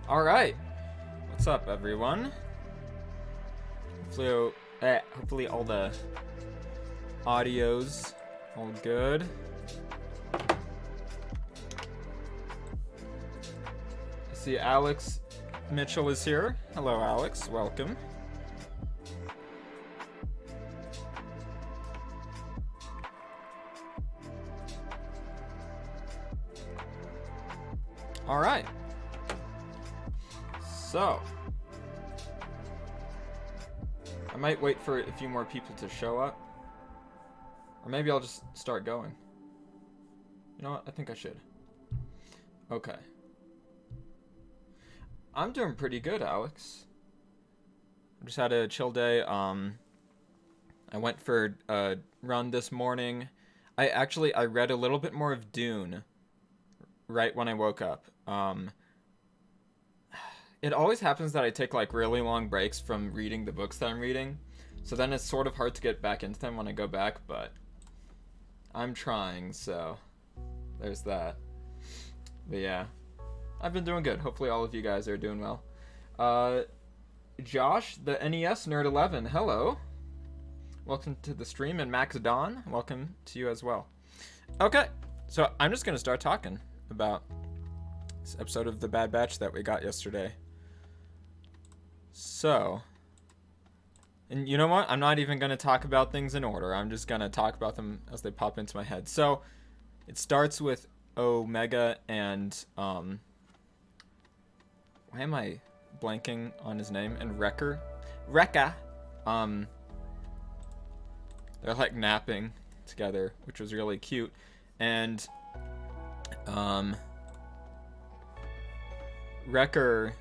All right, what's up, everyone? Hopefully all the audio's all good. I see Alex Mitchell is here. Hello, Alex. Welcome. All right. So, I might wait for a few more people to show up. Or maybe I'll just start going. You know what? I think I should. Okay. I'm doing pretty good, Alex. I just had a chill day. I went for a run this morning. I read a little bit more of Dune right when I woke up. It always happens that I take like really long breaks from reading the books that I'm reading. So then it's sort of hard to get back into them when I go back, but I'm trying, so there's that. But yeah, I've been doing good. Hopefully all of you guys are doing well. Josh, the NES Nerd 11, hello. Welcome to the stream, and Max Don, welcome to you as well. Okay, so I'm just gonna start talking about this episode of The Bad Batch that we got yesterday. So, and you know what? I'm not even going to talk about things in order. I'm just going to talk about them as they pop into my head. So, it starts with Omega and, why am I blanking on his name? And Wrecker. They're like napping together, which was really cute. And, Wrecker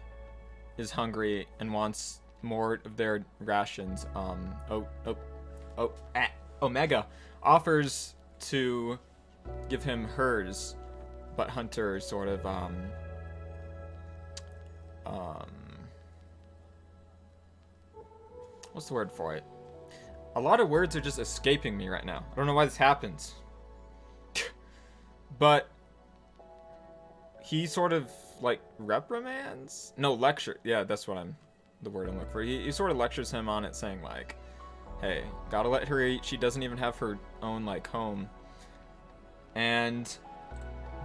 is hungry and wants more of their rations. Omega offers to give him hers, but Hunter sort of what's the word for it? A lot of words are just escaping me right now. I don't know why this happens. But he sort of like reprimands? No, lecture. Yeah, that's what the word I'm looking for. He sort of lectures him on it, saying like, hey, gotta let her eat. She doesn't even have her own like home. And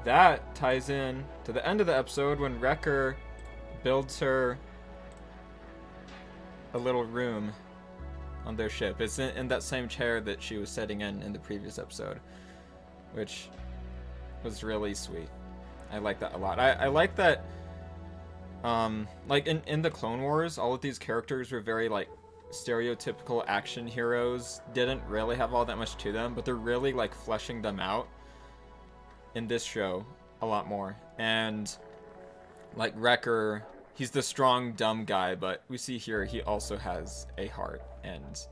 that ties in to the end of the episode when Wrecker builds her a little room on their ship. It's in that same chair that she was sitting in the previous episode, which was really sweet. I like that a lot. I like that, like in the Clone Wars, all of these characters were very like stereotypical action heroes, didn't really have all that much to them, but they're really like fleshing them out in this show a lot more. And like Wrecker, he's the strong dumb guy, but we see here he also has a heart, and it's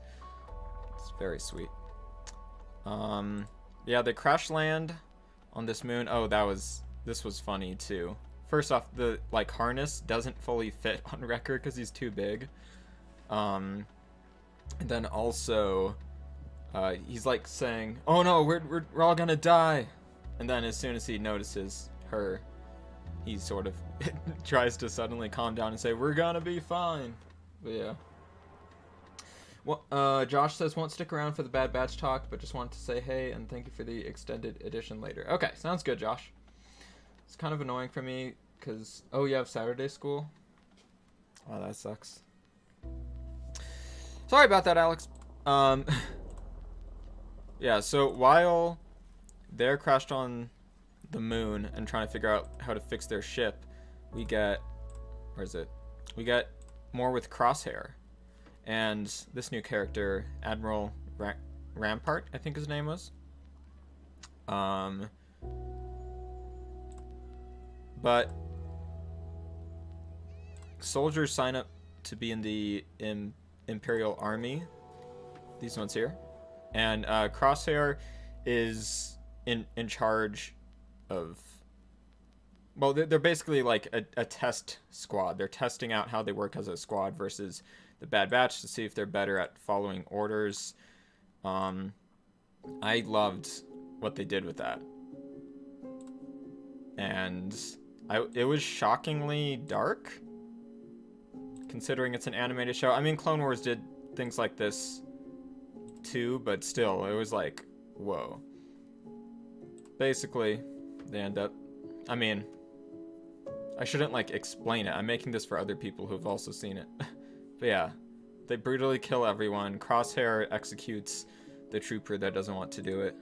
very sweet. Yeah, they crash land on this moon. Oh, this was funny too. First off, the like harness doesn't fully fit on Wrecker because he's too big. And then also, he's like saying, "Oh no, we're all gonna die," and then as soon as he notices her, he sort of tries to suddenly calm down and say, "We're gonna be fine." But yeah. Well, Josh says won't stick around for the Bad Batch talk, but just wanted to say hey and thank you for the extended edition later. Okay, sounds good, Josh. It's kind of annoying for me because, oh, you have Saturday school? Oh, that sucks. Sorry about that, Alex. Yeah, so while they're crashed on the moon and trying to figure out how to fix their ship, we get, where is it? We get more with Crosshair. And this new character, Admiral Rampart, I think his name was. But soldiers sign up to be in the Imperial Army. These ones here. And Crosshair is in charge of... Well, they're basically like a test squad. They're testing out how they work as a squad versus the Bad Batch to see if they're better at following orders. I loved what they did with that. And it was shockingly dark, considering it's an animated show. I mean, Clone Wars did things like this too, but still, it was like, whoa. Basically, they end up... I mean, I shouldn't, like, explain it. I'm making this for other people who've also seen it. But yeah, they brutally kill everyone. Crosshair executes the trooper that doesn't want to do it.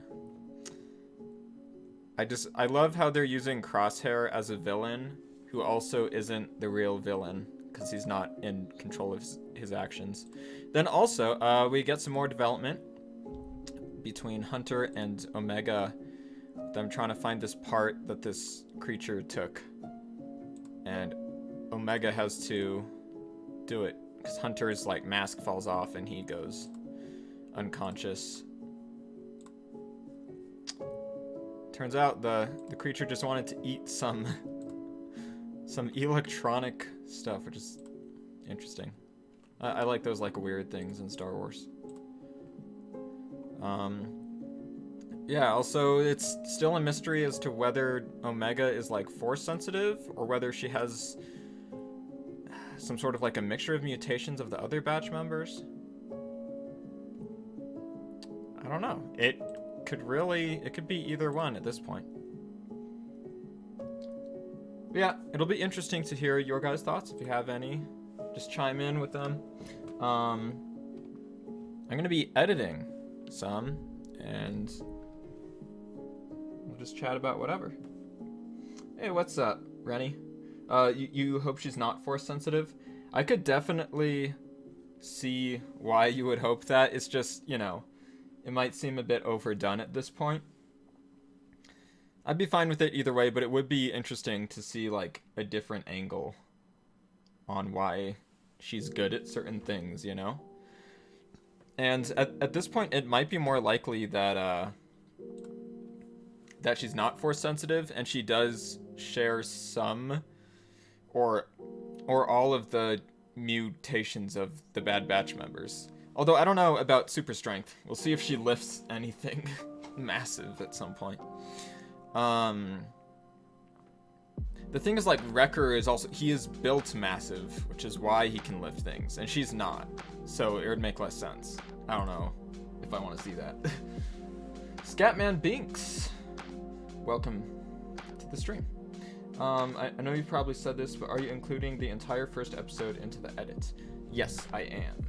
I love how they're using Crosshair as a villain who also isn't the real villain, because he's not in control of his actions. Then also, we get some more development between Hunter and Omega. Them trying to find this part that this creature took. And Omega has to do it, because Hunter's like mask falls off and he goes unconscious. Turns out the creature just wanted to eat some electronic stuff, which is interesting. I like those like weird things in Star Wars. Yeah, also it's still a mystery as to whether Omega is like force sensitive or whether she has some sort of like a mixture of mutations of the other batch members. I don't know. It could be either one at this point. But yeah, it'll be interesting to hear your guys' thoughts. If you have any, just chime in with them. I'm gonna be editing some, and we'll just chat about whatever. Hey, what's up, Rennie? You hope she's not force sensitive? I could definitely see why you would hope that. It's just, you know, it might seem a bit overdone at this point. I'd be fine with it either way, but it would be interesting to see, like, a different angle on why she's good at certain things, you know? And at this point, it might be more likely that, that she's not force sensitive, and she does share some, or all of the mutations of the Bad Batch members. Although, I don't know about super strength. We'll see if she lifts anything massive at some point. The thing is, like, Wrecker is also... He is built massive, which is why he can lift things. And she's not. So it would make less sense. I don't know if I want to see that. Scatman Binks. Welcome to the stream. I know you've probably said this, but are you including the entire first episode into the edit? Yes, I am.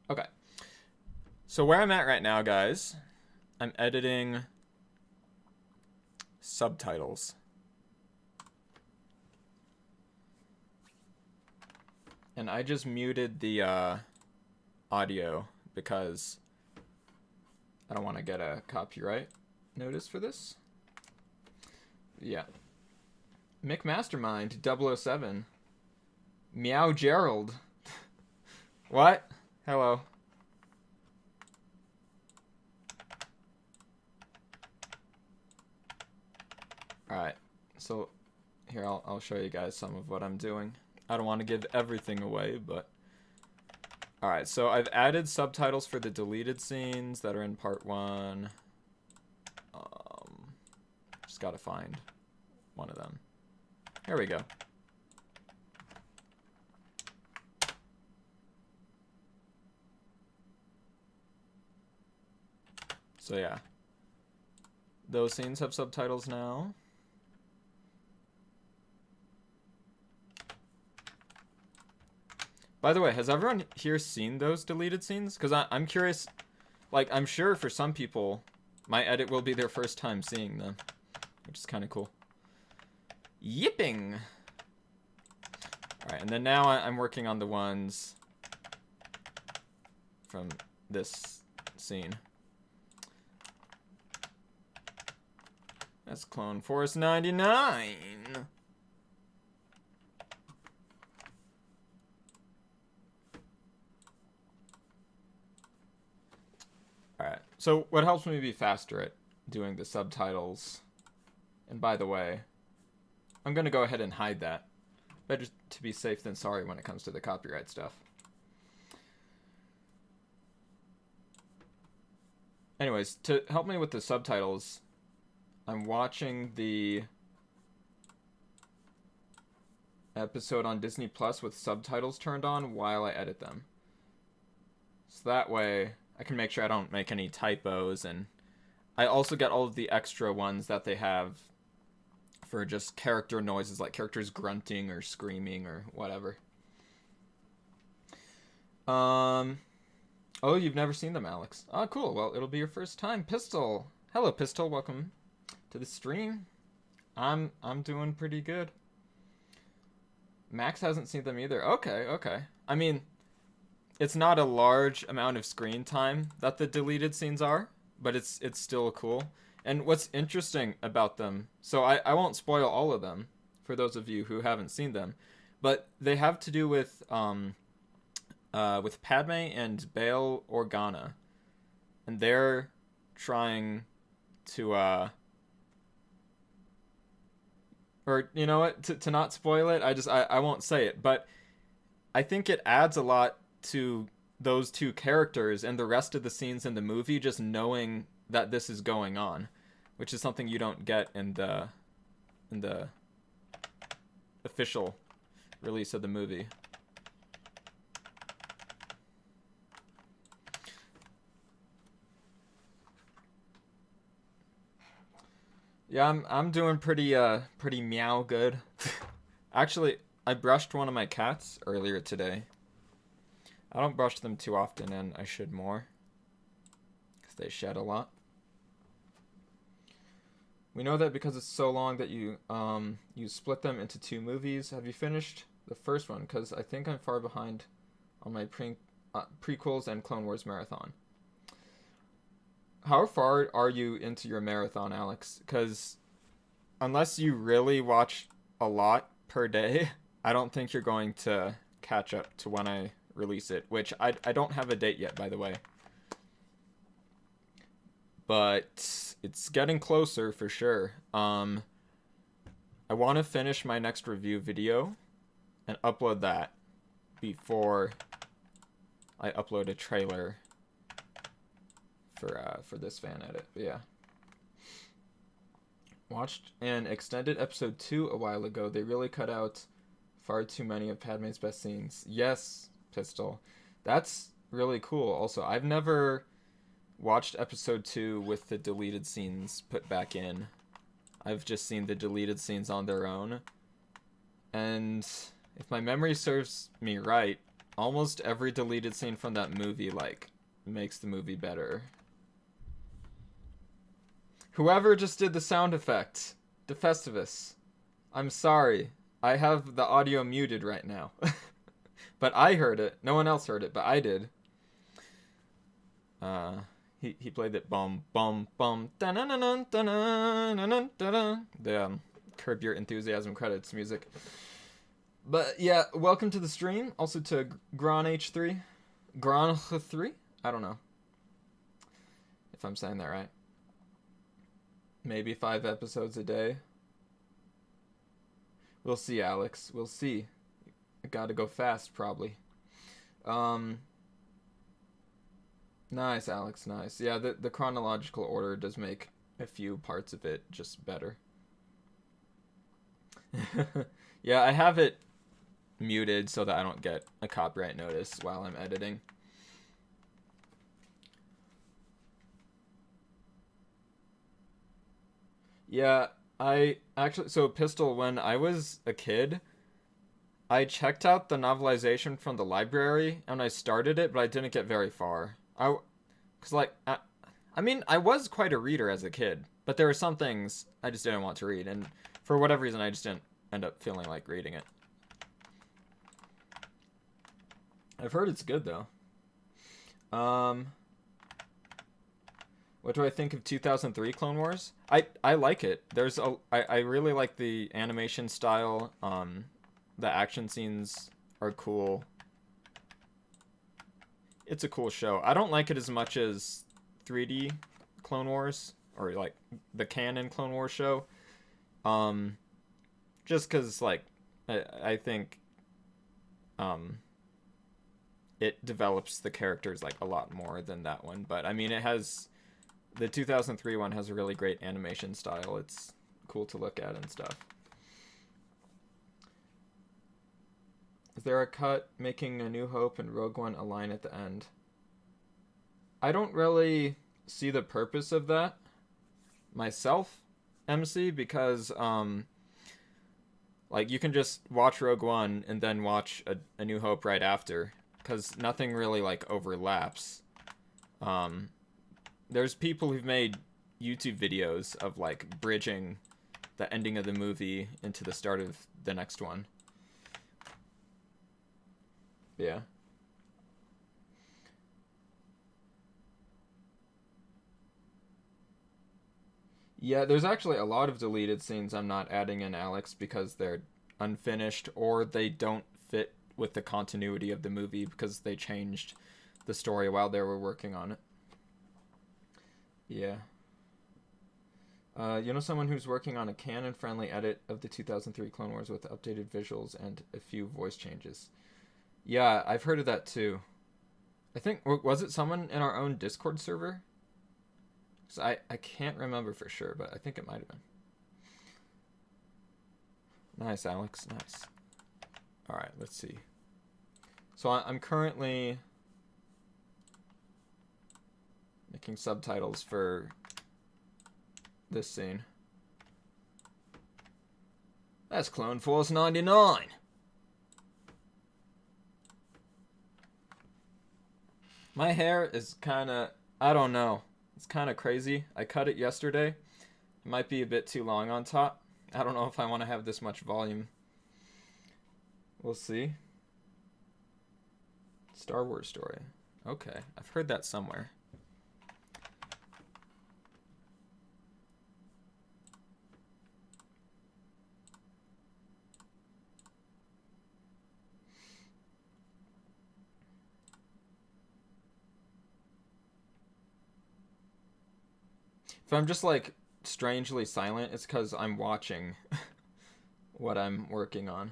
Okay. So where I'm at right now, guys, I'm editing subtitles. And I just muted the audio because I don't want to get a copyright notice for this. Yeah. Mick Mastermind 007. Meow Gerald. What? Hello. Alright, so here I'll show you guys some of what I'm doing. I don't want to give everything away, but... Alright, so I've added subtitles for the deleted scenes that are in part 1. Just gotta find one of them. Here we go. So yeah. Those scenes have subtitles now. By the way, has everyone here seen those deleted scenes? Because I'm curious, like, I'm sure for some people, my edit will be their first time seeing them, which is kind of cool. Yipping! Alright, and then now I'm working on the ones from this scene. That's Clone Force 99. Alright, so what helps me be faster at doing the subtitles, and by the way, I'm going to go ahead and hide that. Better to be safe than sorry when it comes to the copyright stuff. Anyways, to help me with the subtitles, I'm watching the episode on Disney Plus with subtitles turned on while I edit them. So that way, I can make sure I don't make any typos, and I also get all of the extra ones that they have for just character noises, like characters grunting or screaming or whatever. Oh, you've never seen them, Alex. Oh, cool. Well, it'll be your first time. Pistol. Hello, Pistol. Welcome to the stream. I'm doing pretty good. Max hasn't seen them either. Okay, okay. I mean, it's not a large amount of screen time that the deleted scenes are, but it's still cool. And what's interesting about them, so I won't spoil all of them for those of you who haven't seen them, but they have to do with Padme and Bail Organa, and they're trying to or you know what, to not spoil it, I won't say it, but I think it adds a lot to those two characters and the rest of the scenes in the movie, just knowing that this is going on, which is something you don't get in the official release of the movie. Yeah, I'm doing pretty meow good. Actually, I brushed one of my cats earlier today. I don't brush them too often, and I should more, because they shed a lot. We know that because it's so long that you split them into 2 movies. Have you finished the first one? Because I think I'm far behind on my prequels and Clone Wars marathon. How far are you into your marathon, Alex? Because unless you really watch a lot per day, I don't think you're going to catch up to when I release it, which I don't have a date yet, by the way. But it's getting closer for sure. I want to finish my next review video and upload that before I upload a trailer for this fan edit. But yeah. Watched an extended episode 2 a while ago. They really cut out far too many of Padme's best scenes. Yes, Pistol. That's really cool. Also, I've never watched episode 2 with the deleted scenes put back in. I've just seen the deleted scenes on their own. And if my memory serves me right, almost every deleted scene from that movie, like, makes the movie better. Whoever just did the sound effect, defestivus, I'm sorry. I have the audio muted right now. But I heard it. No one else heard it, but I did. He played it bum bum bum da na na na da na na na da. The Curb Your Enthusiasm credits music. But yeah, welcome to the stream. Also to Granh3. Granh3? I don't know if I'm saying that right. Maybe 5 episodes a day. We'll see, Alex. We'll see. I gotta go fast, probably. Nice, Alex, nice. Yeah, the chronological order does make a few parts of it just better. Yeah, I have it muted so that I don't get a copyright notice while I'm editing. Yeah, so Pistol, when I was a kid, I checked out the novelization from the library, and I started it, but I didn't get very far. I mean, I was quite a reader as a kid, but there were some things I just didn't want to read, and for whatever reason, I just didn't end up feeling like reading it. I've heard it's good though. What do I think of 2003 Clone Wars? I like it. I really like the animation style. The action scenes are cool. It's a cool show. I don't like it as much as 3D Clone Wars, or like the canon Clone Wars show. Just because, like, I think it develops the characters like a lot more than that one. But I mean, the 2003 one has a really great animation style. It's cool to look at and stuff. Is there a cut making A New Hope and Rogue One align at the end? I don't really see the purpose of that myself, MC, because like, you can just watch Rogue One and then watch A New Hope right after, because nothing really like overlaps. There's people who've made YouTube videos of like bridging the ending of the movie into the start of the next one. Yeah. Yeah, there's actually a lot of deleted scenes I'm not adding in, Alex, because they're unfinished or they don't fit with the continuity of the movie because they changed the story while they were working on it. Yeah. You know someone who's working on a canon-friendly edit of the 2003 Clone Wars with updated visuals and a few voice changes. Yeah, I've heard of that too. I think, was it someone in our own Discord server? So I can't remember for sure, but I think it might have been. Nice, Alex. Nice. All right, let's see. So I'm currently making subtitles for this scene. That's Clone Force 99. My hair is kind of, I don't know. It's kind of crazy. I cut it yesterday. It might be a bit too long on top. I don't know if I want to have this much volume. We'll see. Star Wars story. Okay, I've heard that somewhere. If I'm just like strangely silent, it's because I'm watching what I'm working on.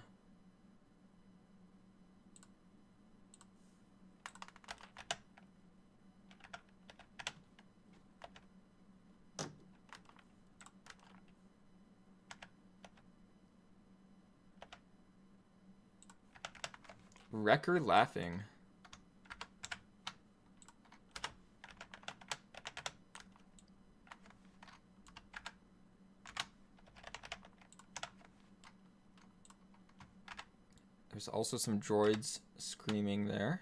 Wrecker laughing. There's also some droids screaming there.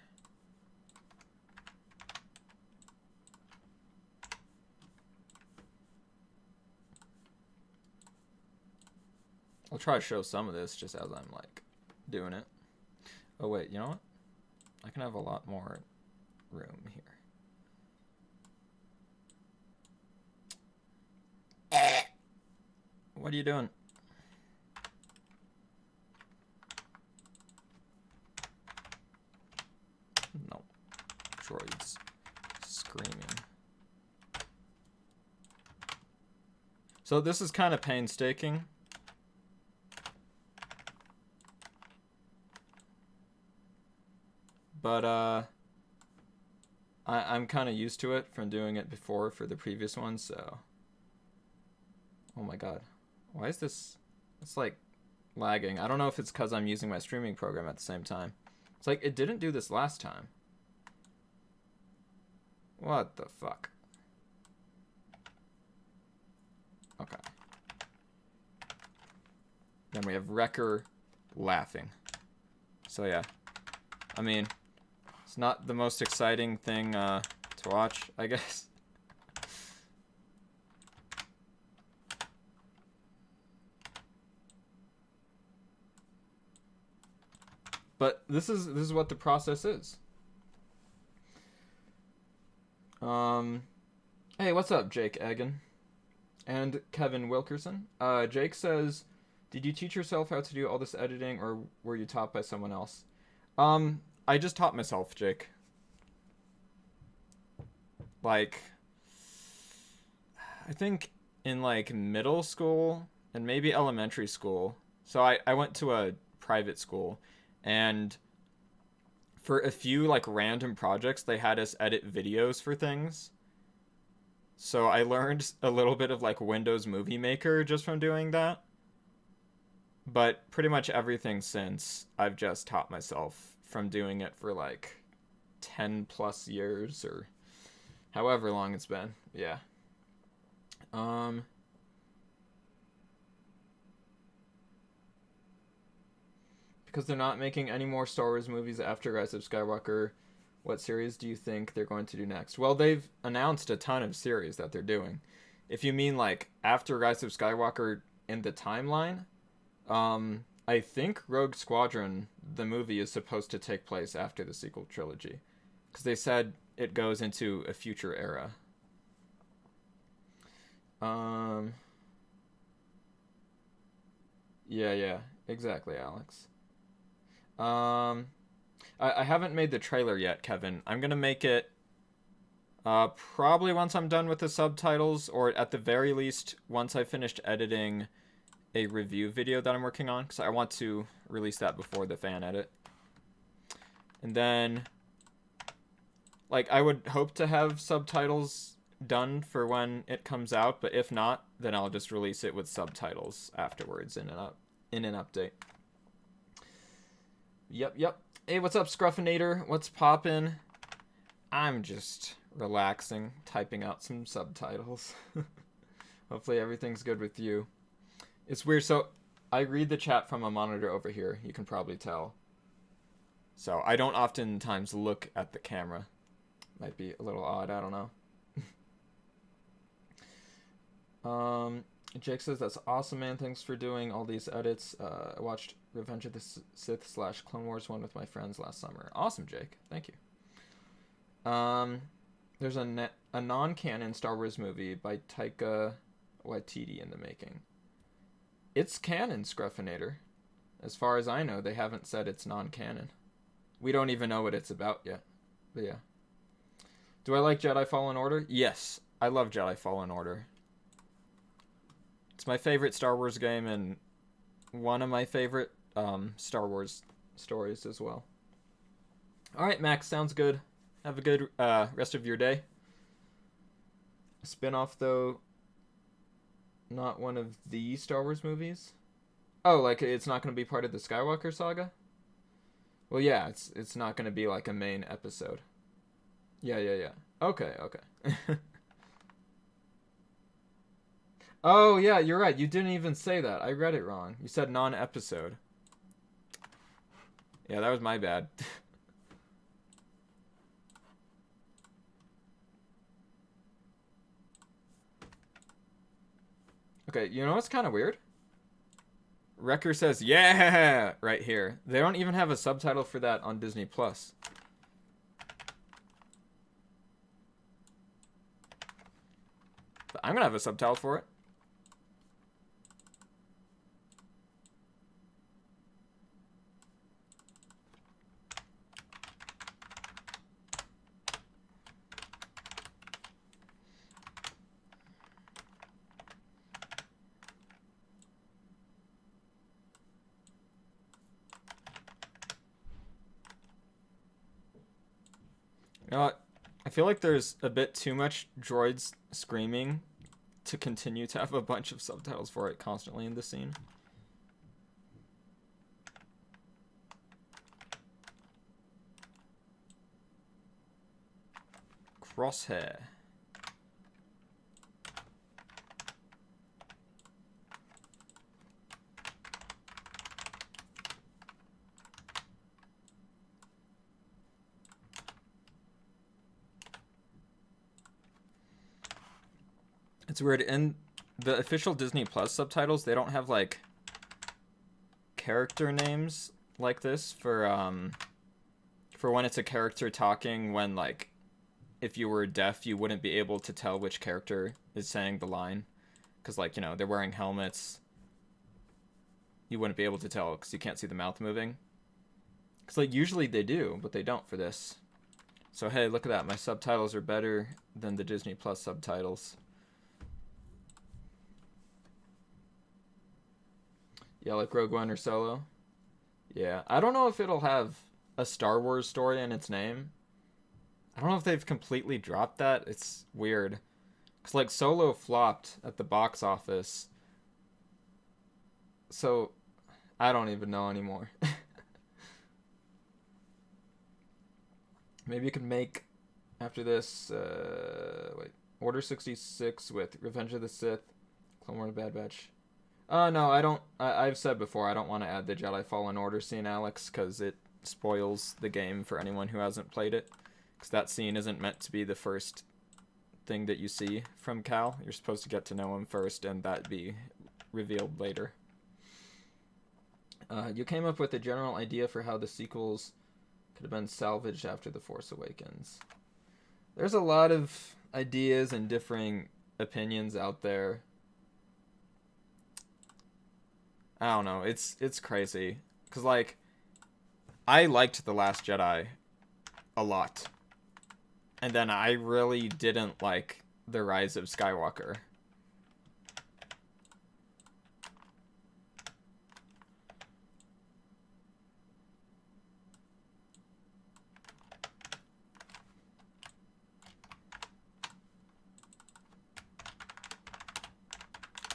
I'll try to show some of this just as I'm like doing it. Oh wait, you know what? I can have a lot more room here. What are you doing? No. Droids screaming. So this is kind of painstaking. But I'm kind of used to it from doing it before for the previous one, so. Oh my god. Why is this? It's like lagging. I don't know if it's because I'm using my streaming program at the same time. It's like it didn't do this last time. What the fuck? Okay. Then we have Wrecker laughing. So yeah. I mean, it's not the most exciting thing to watch, I guess. But this is what the process is. Hey, what's up, Jake Egan? And Kevin Wilkerson. Jake says, did you teach yourself how to do all this editing, or were you taught by someone else? I just taught myself, Jake. Like, I think in, like, middle school and maybe elementary school. So I went to a private school, and for a few, like, random projects, they had us edit videos for things. So I learned a little bit of, like, Windows Movie Maker just from doing that. But pretty much everything since, I've just taught myself from doing it for, like, 10 plus years or however long it's been. Yeah. Because they're not making any more Star Wars movies after Rise of Skywalker, what series do you think they're going to do next? Well, they've announced a ton of series that they're doing. If you mean, like, after Rise of Skywalker in the timeline, I think Rogue Squadron, the movie, is supposed to take place after the sequel trilogy. Because they said it goes into a future era. Yeah, exactly, Alex. I haven't made the trailer yet, Kevin. I'm gonna make it probably once I'm done with the subtitles, or at the very least once I finished editing a review video that I'm working on, because I want to release that before the fan edit. And then, like, I would hope to have subtitles done for when it comes out, but if not, then I'll just release it with subtitles afterwards in an update. Yep. Hey, what's up, Scruffinator? What's poppin'? I'm just relaxing, typing out some subtitles. Hopefully everything's good with you. It's weird, so I read the chat from a monitor over here, you can probably tell. So I don't oftentimes look at the camera. Might be a little odd, I don't know. Jake says, that's awesome, man. Thanks for doing all these edits. I watched Revenge of the Sith / Clone Wars 1 with my friends last summer. Awesome, Jake. Thank you. There's a non-canon Star Wars movie by Taika Waititi in the making. It's canon, Scruffinator. As far as I know, they haven't said it's non-canon. We don't even know what it's about yet. But yeah. Do I like Jedi Fallen Order? Yes, I love Jedi Fallen Order. It's my favorite Star Wars game and one of my favorite Star Wars stories as well. Alright, Max, sounds good. Have a good rest of your day. A spin-off, though, not one of the Star Wars movies? Oh, like it's not going to be part of the Skywalker saga? Well, yeah, it's not going to be like a main episode. Yeah. Okay. Oh, yeah, you're right. You didn't even say that. I read it wrong. You said non-episode. Yeah, that was my bad. Okay, you know what's kind of weird? Wrecker says, yeah, right here. They don't even have a subtitle for that on Disney+. But I'm going to have a subtitle for it. You know what? I feel like there's a bit too much droids screaming to continue to have a bunch of subtitles for it constantly in the scene. Crosshair. It's weird. In the official Disney Plus subtitles, they don't have, like, character names like this for when it's a character talking, when like if you were deaf you wouldn't be able to tell which character is saying the line, because like, you know, they're wearing helmets, you wouldn't be able to tell because you can't see the mouth moving, because like usually they do, but they don't for this. So hey, look at that, my subtitles are better than the Disney Plus subtitles. Yeah, like Rogue One or Solo. Yeah, I don't know if it'll have a Star Wars story in its name. I don't know if they've completely dropped that. It's weird. Because, like, Solo flopped at the box office. So, I don't even know anymore. Maybe you could make, after this, Order 66 with Revenge of the Sith, Clone Wars Bad Batch. No, I don't. I've said before, I don't want to add the Jedi Fallen Order scene, Alex, because it spoils the game for anyone who hasn't played it. Because that scene isn't meant to be the first thing that you see from Cal. You're supposed to get to know him first, and that be revealed later. You came up with a general idea for how the sequels could have been salvaged after The Force Awakens. There's a lot of ideas and differing opinions out there. I don't know. It's crazy. Because, like, I liked The Last Jedi a lot. And then I really didn't like The Rise of Skywalker.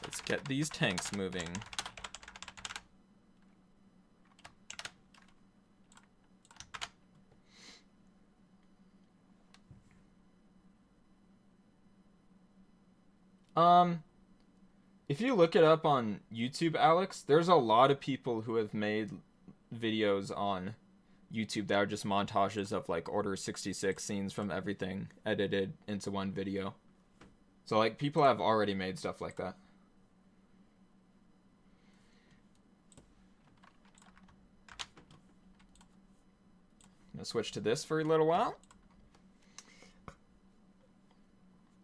Let's get these tanks moving. If you look it up on YouTube, Alex, there's a lot of people who have made videos on YouTube that are just montages of like Order 66 scenes from everything edited into one video. So like people have already made stuff like that. I'm gonna switch to this for a little while.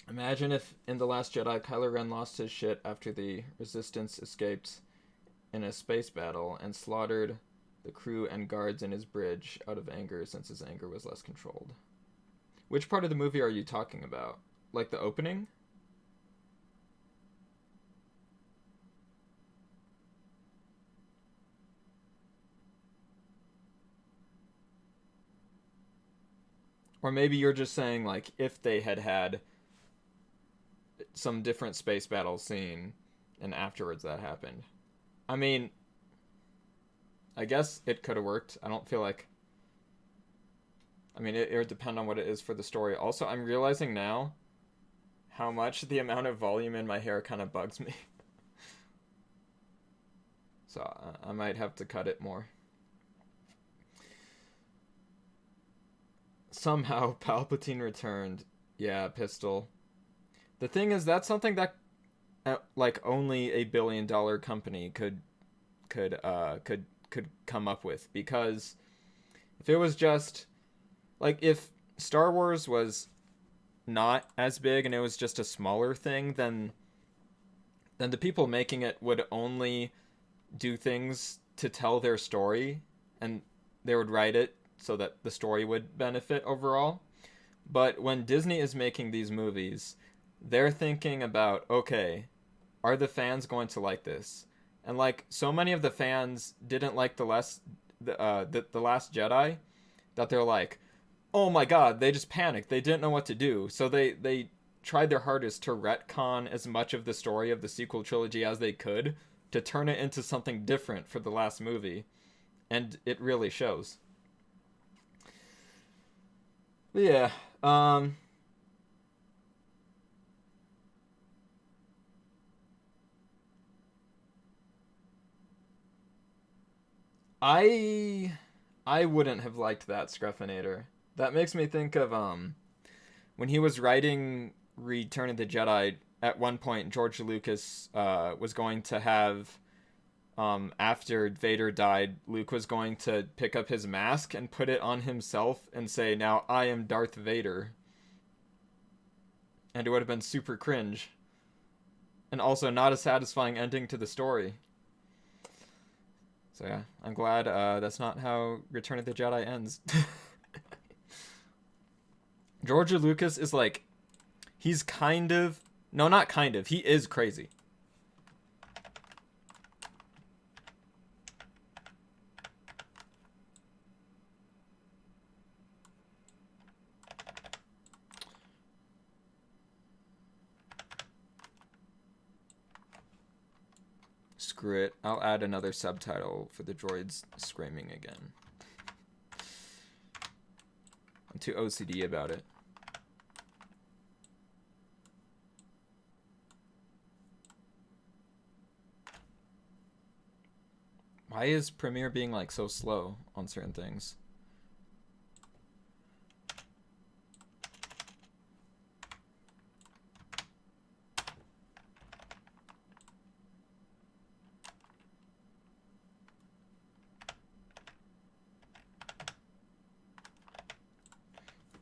Imagine if in The Last Jedi, Kylo Ren lost his shit after the Resistance escaped in a space battle and slaughtered the crew and guards in his bridge out of anger since his anger was less controlled. Which part of the movie are you talking about? Like the opening? Or maybe you're just saying like if they had had some different space battle scene and afterwards that happened. I mean, I guess it could have worked. I don't feel like, I mean, it would depend on what it is for the story. Also, I'm realizing now how much the amount of volume in my hair kind of bugs me. So I might have to cut it more. Somehow Palpatine returned. Yeah, pistol. The thing is, that's something that, like, only a billion-dollar company could come up with. Because if it was just, like, if Star Wars was not as big and it was just a smaller thing, then the people making it would only do things to tell their story, and they would write it so that the story would benefit overall. But when Disney is making these movies, they're thinking about, okay, are the fans going to like this? And like so many of the fans didn't like the Last Jedi that they're like, oh my god, they just panicked. They didn't know what to do. So they tried their hardest to retcon as much of the story of the sequel trilogy as they could to turn it into something different for the last movie. And it really shows. But yeah, I wouldn't have liked that Scruffinator. That makes me think of when he was writing Return of the Jedi. At one point, George Lucas was going to have after Vader died, Luke was going to pick up his mask and put it on himself and say, "Now I am Darth Vader." And it would have been super cringe. And also not a satisfying ending to the story. So yeah, I'm glad that's not how Return of the Jedi ends. George Lucas is like, he's kind of, no, not kind of, he is crazy. Screw it. I'll add another subtitle for the droids screaming again. I'm too OCD about it. Why is Premiere being like so slow on certain things?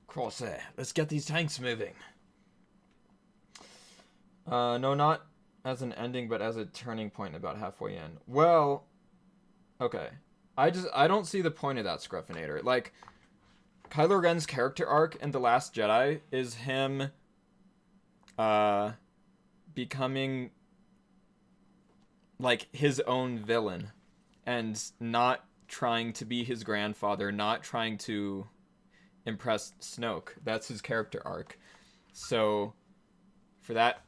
Crosshair, let's get these tanks moving. No, not as an ending, but as a turning point about halfway in. Well, okay. I don't see the point of that, Scruffinator. Like, Kylo Ren's character arc in The Last Jedi is him becoming like his own villain and not trying to be his grandfather, not trying to impress Snoke. That's his character arc. So for that,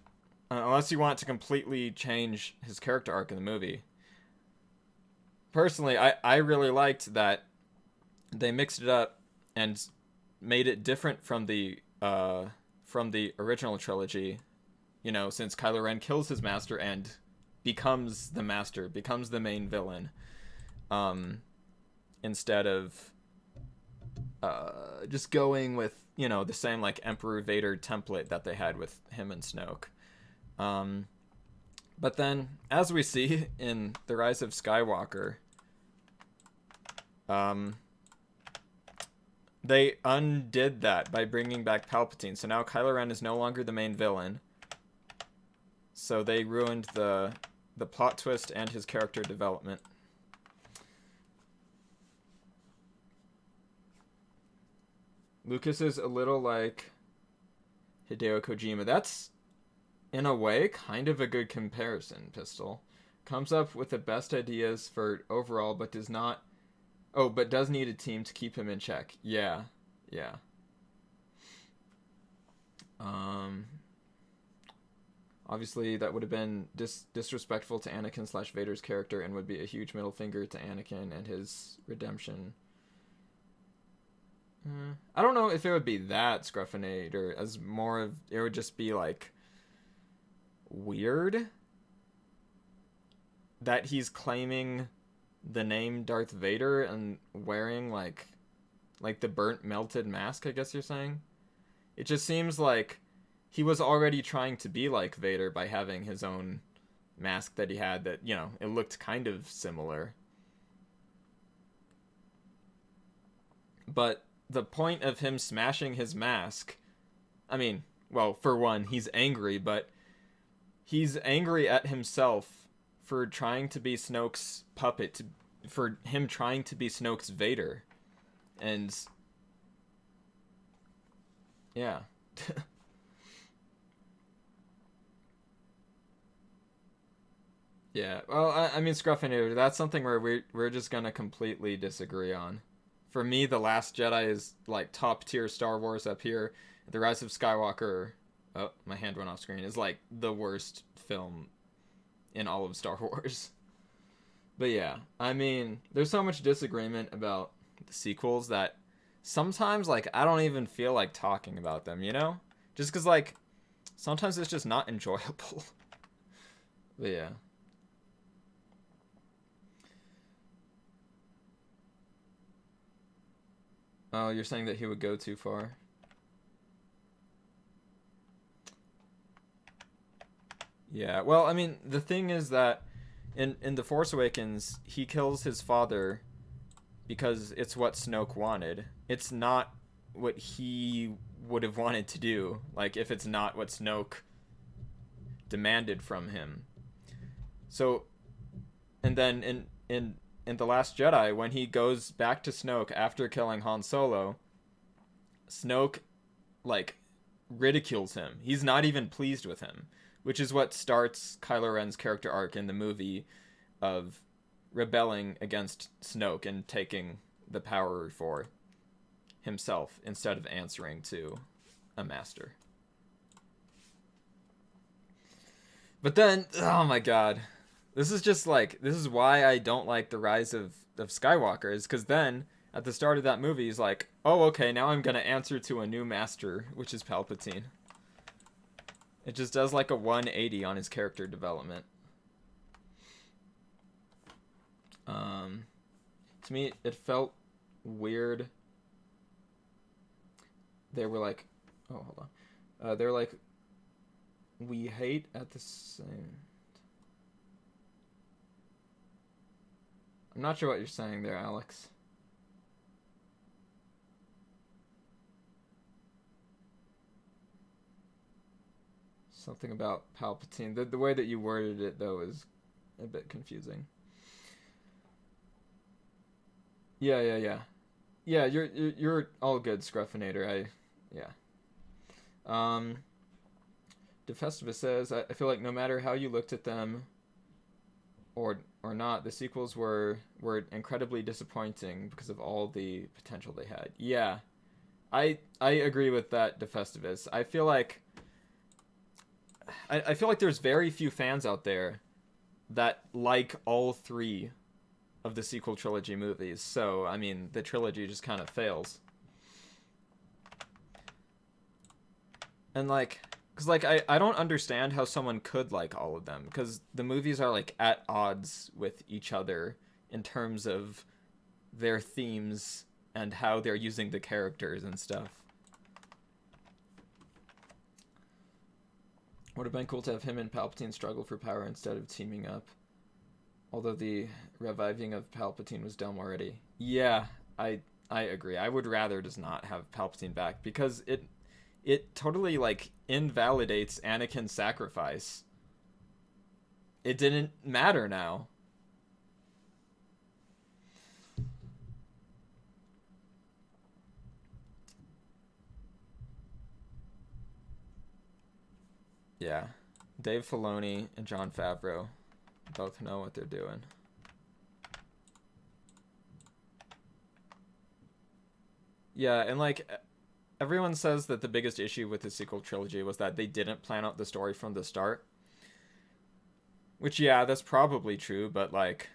unless you want to completely change his character arc in the movie, personally, I really liked that they mixed it up and made it different from the original trilogy. You know, since Kylo Ren kills his master and becomes the master, becomes the main villain, instead of just going with, you know, the same like Emperor Vader template that they had with him and Snoke. But then, as we see in The Rise of Skywalker, they undid that by bringing back Palpatine. So now Kylo Ren is no longer the main villain. So they ruined the plot twist and his character development. Lucas is a little like Hideo Kojima. That's, in a way, kind of a good comparison, Pistol. Comes up with the best ideas for overall, but does not... Oh, but does need a team to keep him in check. Yeah. Yeah. Obviously, that would have been disrespectful to Anakin / Vader's character and would be a huge middle finger to Anakin and his redemption. I don't know if it would be that, Scruffinator, as more of... It would just be, like, weird that he's claiming the name Darth Vader and wearing, like the burnt, melted mask, I guess you're saying? It just seems like he was already trying to be like Vader by having his own mask that he had that, you know, it looked kind of similar. But the point of him smashing his mask, I mean, well, for one, he's angry, but he's angry at himself for trying to be Snoke's puppet, for him trying to be Snoke's Vader. And yeah. Yeah, well, I mean, Scruffinator, that's something where we're just gonna completely disagree on. For me, The Last Jedi is, like, top-tier Star Wars up here. The Rise of Skywalker... Oh, my hand went off screen. Is, like, the worst film in all of Star Wars. But yeah, I mean, there's so much disagreement about the sequels that sometimes, like, I don't even feel like talking about them, you know? Just because, like, sometimes it's just not enjoyable. But yeah. Oh, you're saying that he would go too far? Yeah, well, I mean, the thing is that in The Force Awakens, he kills his father because it's what Snoke wanted. It's not what he would have wanted to do. Like, if it's not what Snoke demanded from him. So, and then in The Last Jedi, when he goes back to Snoke after killing Han Solo, Snoke, like, ridicules him. He's not even pleased with him, which is what starts Kylo Ren's character arc in the movie of rebelling against Snoke and taking the power for himself instead of answering to a master. But then, oh my god, this is why I don't like the Rise of Skywalker, is because then at the start of that movie, he's like, oh, okay, now I'm gonna answer to a new master, which is Palpatine. It just does like a 180 on his character development. To me, it felt weird. They were like, oh, hold on. They're like, we hate at the same... I'm not sure what you're saying there, Alex. Something about Palpatine. The way that you worded it, though, is a bit confusing. Yeah, you're all good, Scruffinator. Defestivus says, I feel like no matter how you looked at them or not, the sequels were incredibly disappointing because of all the potential they had. Yeah, I agree with that, Defestivus. I feel like there's very few fans out there that like all three of the sequel trilogy movies. So, I mean, the trilogy just kind of fails. And like, because like I don't understand how someone could like all of them, because the movies are like at odds with each other in terms of their themes and how they're using the characters and stuff. Would have been cool to have him and Palpatine struggle for power instead of teaming up. Although the reviving of Palpatine was dumb already. Yeah, I agree. I would rather just not have Palpatine back, because it totally like invalidates Anakin's sacrifice. It didn't matter now. Yeah, Dave Filoni and Jon Favreau both know what they're doing. Yeah, and like, everyone says that the biggest issue with the sequel trilogy was that they didn't plan out the story from the start. Which, yeah, that's probably true, but like,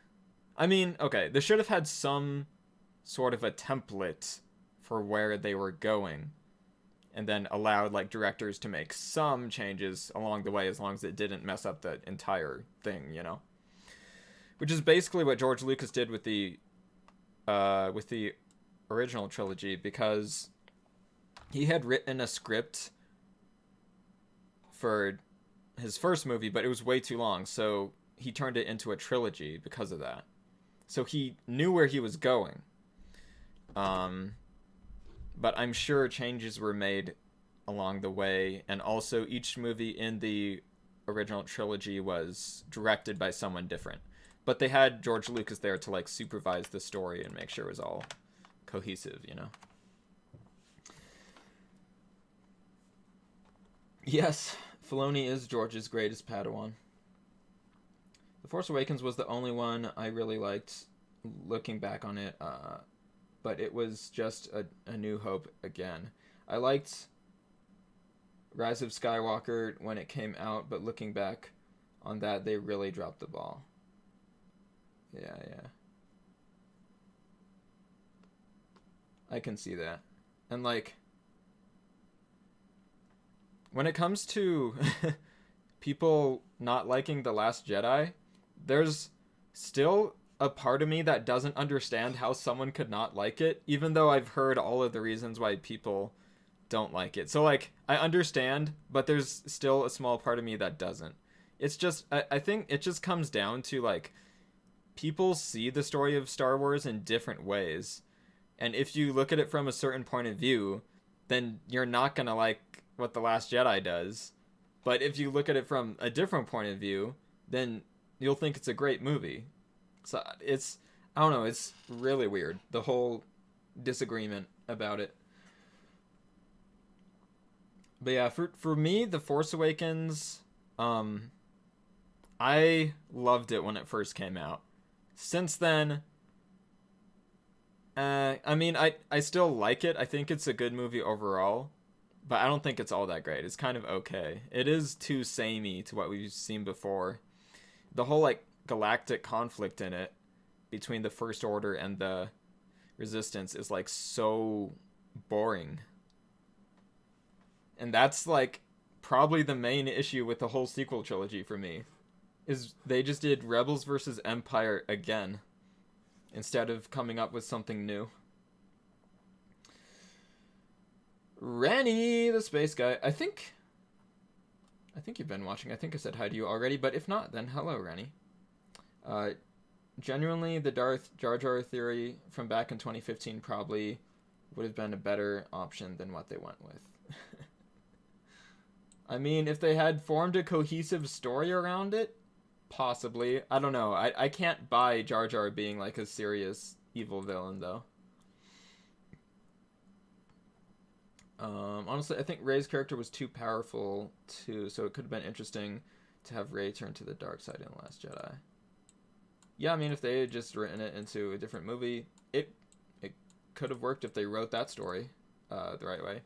I mean, okay, they should have had some sort of a template for where they were going, and then allowed like directors to make some changes along the way, as long as it didn't mess up the entire thing, you know? Which is basically what George Lucas did with the original trilogy, because he had written a script for his first movie, but it was way too long, so he turned it into a trilogy because of that. So he knew where he was going. But I'm sure changes were made along the way, and also each movie in the original trilogy was directed by someone different. But they had George Lucas there to like supervise the story and make sure it was all cohesive, you know? Yes, Filoni is George's greatest Padawan. The Force Awakens was the only one I really liked looking back on it, but it was just a New Hope again. I liked Rise of Skywalker when it came out, but looking back on that, they really dropped the ball. Yeah. I can see that. And like, when it comes to people not liking The Last Jedi, there's still a part of me that doesn't understand how someone could not like it, even though I've heard all of the reasons why people don't like it. So like, I understand, but there's still a small part of me that doesn't. It's just, I think it just comes down to, like, people see the story of Star Wars in different ways. And if you look at it from a certain point of view, then you're not going to like what The Last Jedi does. But if you look at it from a different point of view, then you'll think it's a great movie. So it's, I don't know, it's really weird, the whole disagreement about it. But yeah, for me, The Force Awakens, I loved it when it first came out. Since then, I mean, I still like it. I think it's a good movie overall, but I don't think it's all that great. It's kind of okay. It is too samey to what we've seen before. The whole, like, galactic conflict in it between the First Order and the Resistance is, like, so boring. And that's, like, probably the main issue with the whole sequel trilogy for me, is they just did Rebels versus Empire again instead of coming up with something new. Rennie, the space guy. I think you've been watching. I think I said hi to you already, but if not, then hello, Rennie. Genuinely, the Darth Jar Jar theory from back in 2015 probably would have been a better option than what they went with. I mean, if they had formed a cohesive story around it, possibly. I don't know. I can't buy Jar Jar being like a serious evil villain, though. Honestly, I think Rey's character was too powerful, too, so it could have been interesting to have Rey turn to the dark side in The Last Jedi. Yeah, I mean, if they had just written it into a different movie, it could have worked if they wrote that story the right way.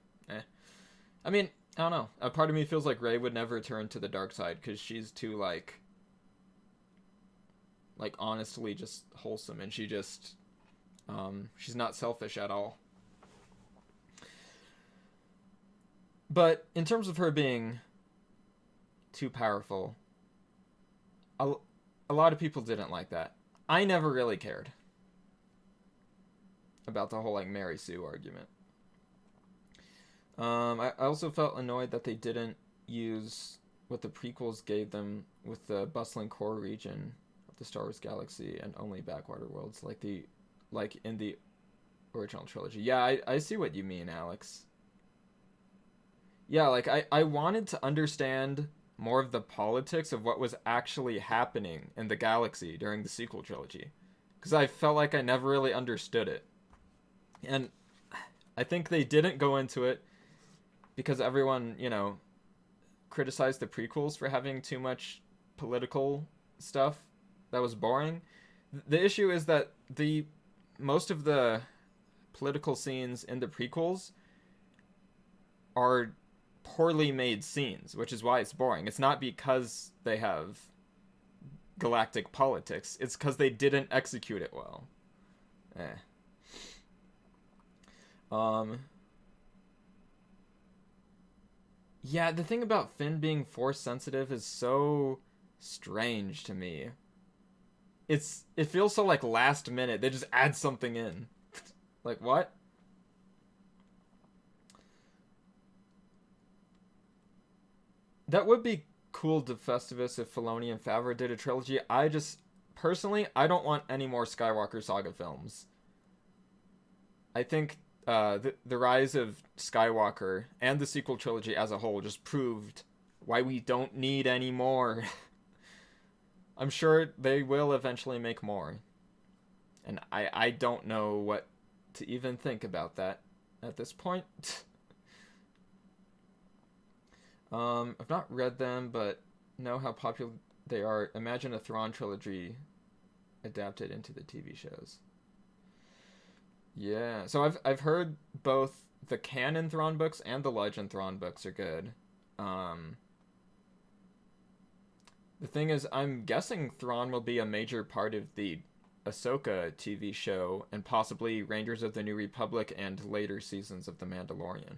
I mean, I don't know. A part of me feels like Rey would never turn to the dark side because she's too, like, honestly just wholesome, and she just, she's not selfish at all. But in terms of her being too powerful, a lot of people didn't like that. I never really cared about the whole, like, Mary Sue argument. I also felt annoyed that they didn't use what the prequels gave them with the bustling core region of the Star Wars galaxy and only backwater worlds like in the original trilogy. Yeah, I see what you mean, Alex. Yeah, like, I wanted to understand more of the politics of what was actually happening in the galaxy during the sequel trilogy, because I felt like I never really understood it. And I think they didn't go into it because everyone, you know, criticized the prequels for having too much political stuff that was boring. The issue is that most of the political scenes in the prequels are poorly made scenes, which is why it's boring. It's not because they have galactic politics. It's because they didn't execute it well. Yeah, the thing about Finn being force sensitive is so strange to me. It feels so, like, last minute. They just add something in. Like, what? That would be cool, defestivus, if Filoni and Favreau did a trilogy. Personally, I don't want any more Skywalker Saga films. I think the rise of Skywalker and the sequel trilogy as a whole just proved why we don't need any more. I'm sure they will eventually make more. And I don't know what to even think about that at this point. I've not read them, but know how popular they are. Imagine a Thrawn trilogy adapted into the TV shows. Yeah, so I've heard both the canon Thrawn books and the Legend Thrawn books are good. The thing is, I'm guessing Thrawn will be a major part of the Ahsoka TV show, and possibly Rangers of the New Republic and later seasons of The Mandalorian.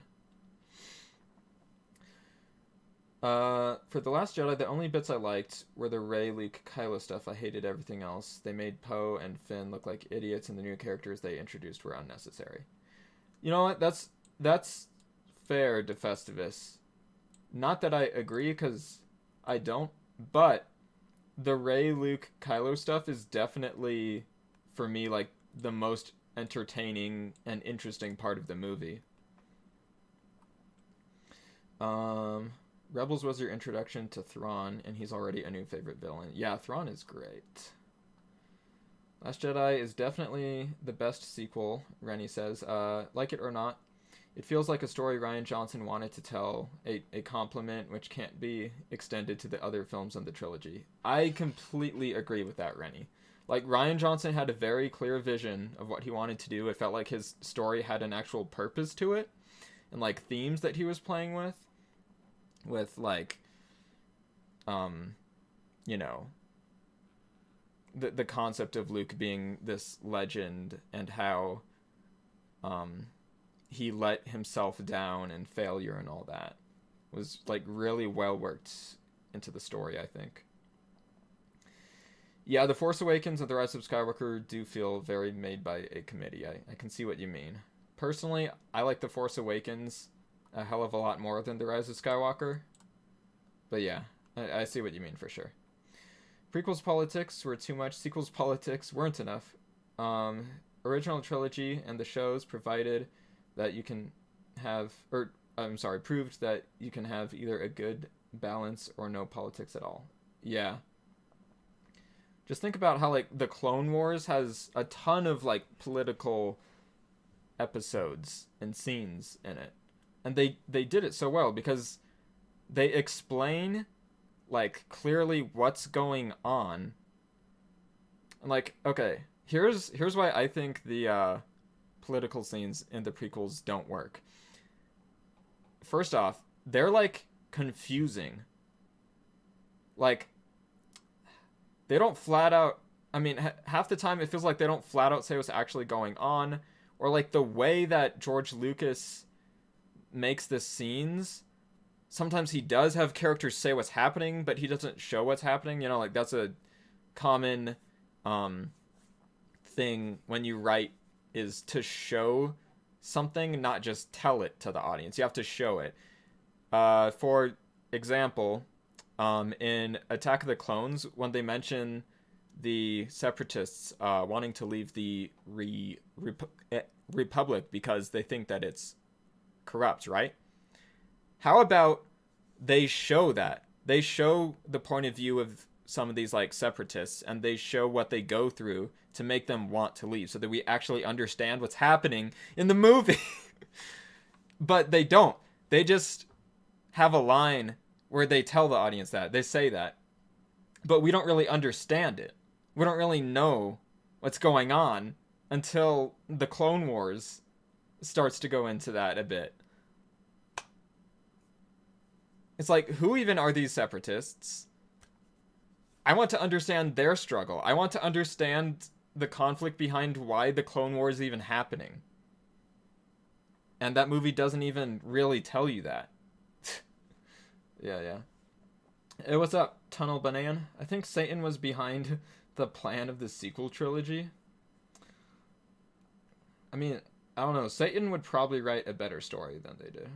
For The Last Jedi, the only bits I liked were the Rey, Luke, Kylo stuff. I hated everything else. They made Poe and Finn look like idiots, and the new characters they introduced were unnecessary. You know what? That's fair, defestivus. Not that I agree, because I don't But the Rey, Luke, Kylo stuff is definitely, for me, like, the most entertaining and interesting part of the movie. Rebels was your introduction to Thrawn, and he's already a new favorite villain. Yeah, Thrawn is great. Last Jedi is definitely the best sequel, Rennie says. Like it or not, it feels like a story Rian Johnson wanted to tell, a compliment which can't be extended to the other films in the trilogy. I completely agree with that, Rennie. Like, Rian Johnson had a very clear vision of what he wanted to do. It felt like his story had an actual purpose to it, and, like, themes that he was playing with, like, you know, the concept of Luke being this legend, and how he let himself down, and failure and all that was, like, really well worked into the story, I think. Yeah, The Force Awakens and The Rise of Skywalker do feel very made by a committee. I can see what you mean. Personally, I like The Force Awakens a hell of a lot more than The Rise of Skywalker. But yeah, I see what you mean for sure. Prequels politics were too much. Sequels politics weren't enough. Original trilogy and the shows provided that you can have, or I'm sorry, proved that you can have either a good balance or no politics at all. Yeah. Just think about how, like, the Clone Wars has a ton of, like, political episodes and scenes in it. And they did it so well because they explain, like, clearly what's going on. And, like, okay, here's why I think the political scenes in the prequels don't work. First off, they're, like, confusing. Like, they don't flat out, I mean, half the time it feels like they don't flat out say what's actually going on, or, like, the way that George Lucas makes the scenes, sometimes he does have characters say what's happening, but he doesn't show what's happening. You know, like, that's a common thing when you write, is to show something, not just tell it to the audience. You have to show it. For example, in Attack of the Clones, when they mention the Separatists wanting to leave the Republic because they think that it's corrupt, right? How about they show that? They show the point of view of some of these, like, Separatists, and they show what they go through to make them want to leave, so that we actually understand what's happening in the movie. But they don't. They just have a line where they tell the audience that. They say that. But we don't really understand it. We don't really know what's going on until the Clone Wars starts to go into that a bit. It's like, who even are these Separatists? I want to understand their struggle. I want to understand the conflict behind why the Clone Wars is even happening. And that movie doesn't even really tell you that. Yeah. Hey, what's up, Tunnel Banan? I think Satan was behind the plan of the sequel trilogy. I mean, I don't know. Satan would probably write a better story than they did.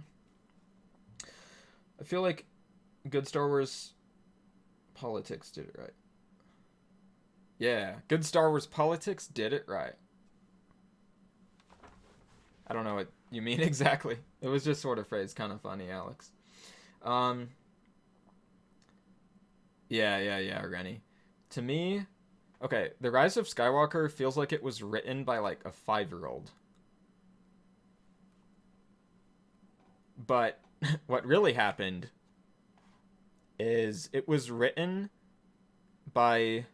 I feel like good Star Wars politics did it right. Yeah, good Star Wars politics did it right. I don't know what you mean exactly. It was just sort of phrased kind of funny, Alex. Yeah, Rennie. To me, okay, The Rise of Skywalker feels like it was written by, like, a 5-year-old. But what really happened is it was written by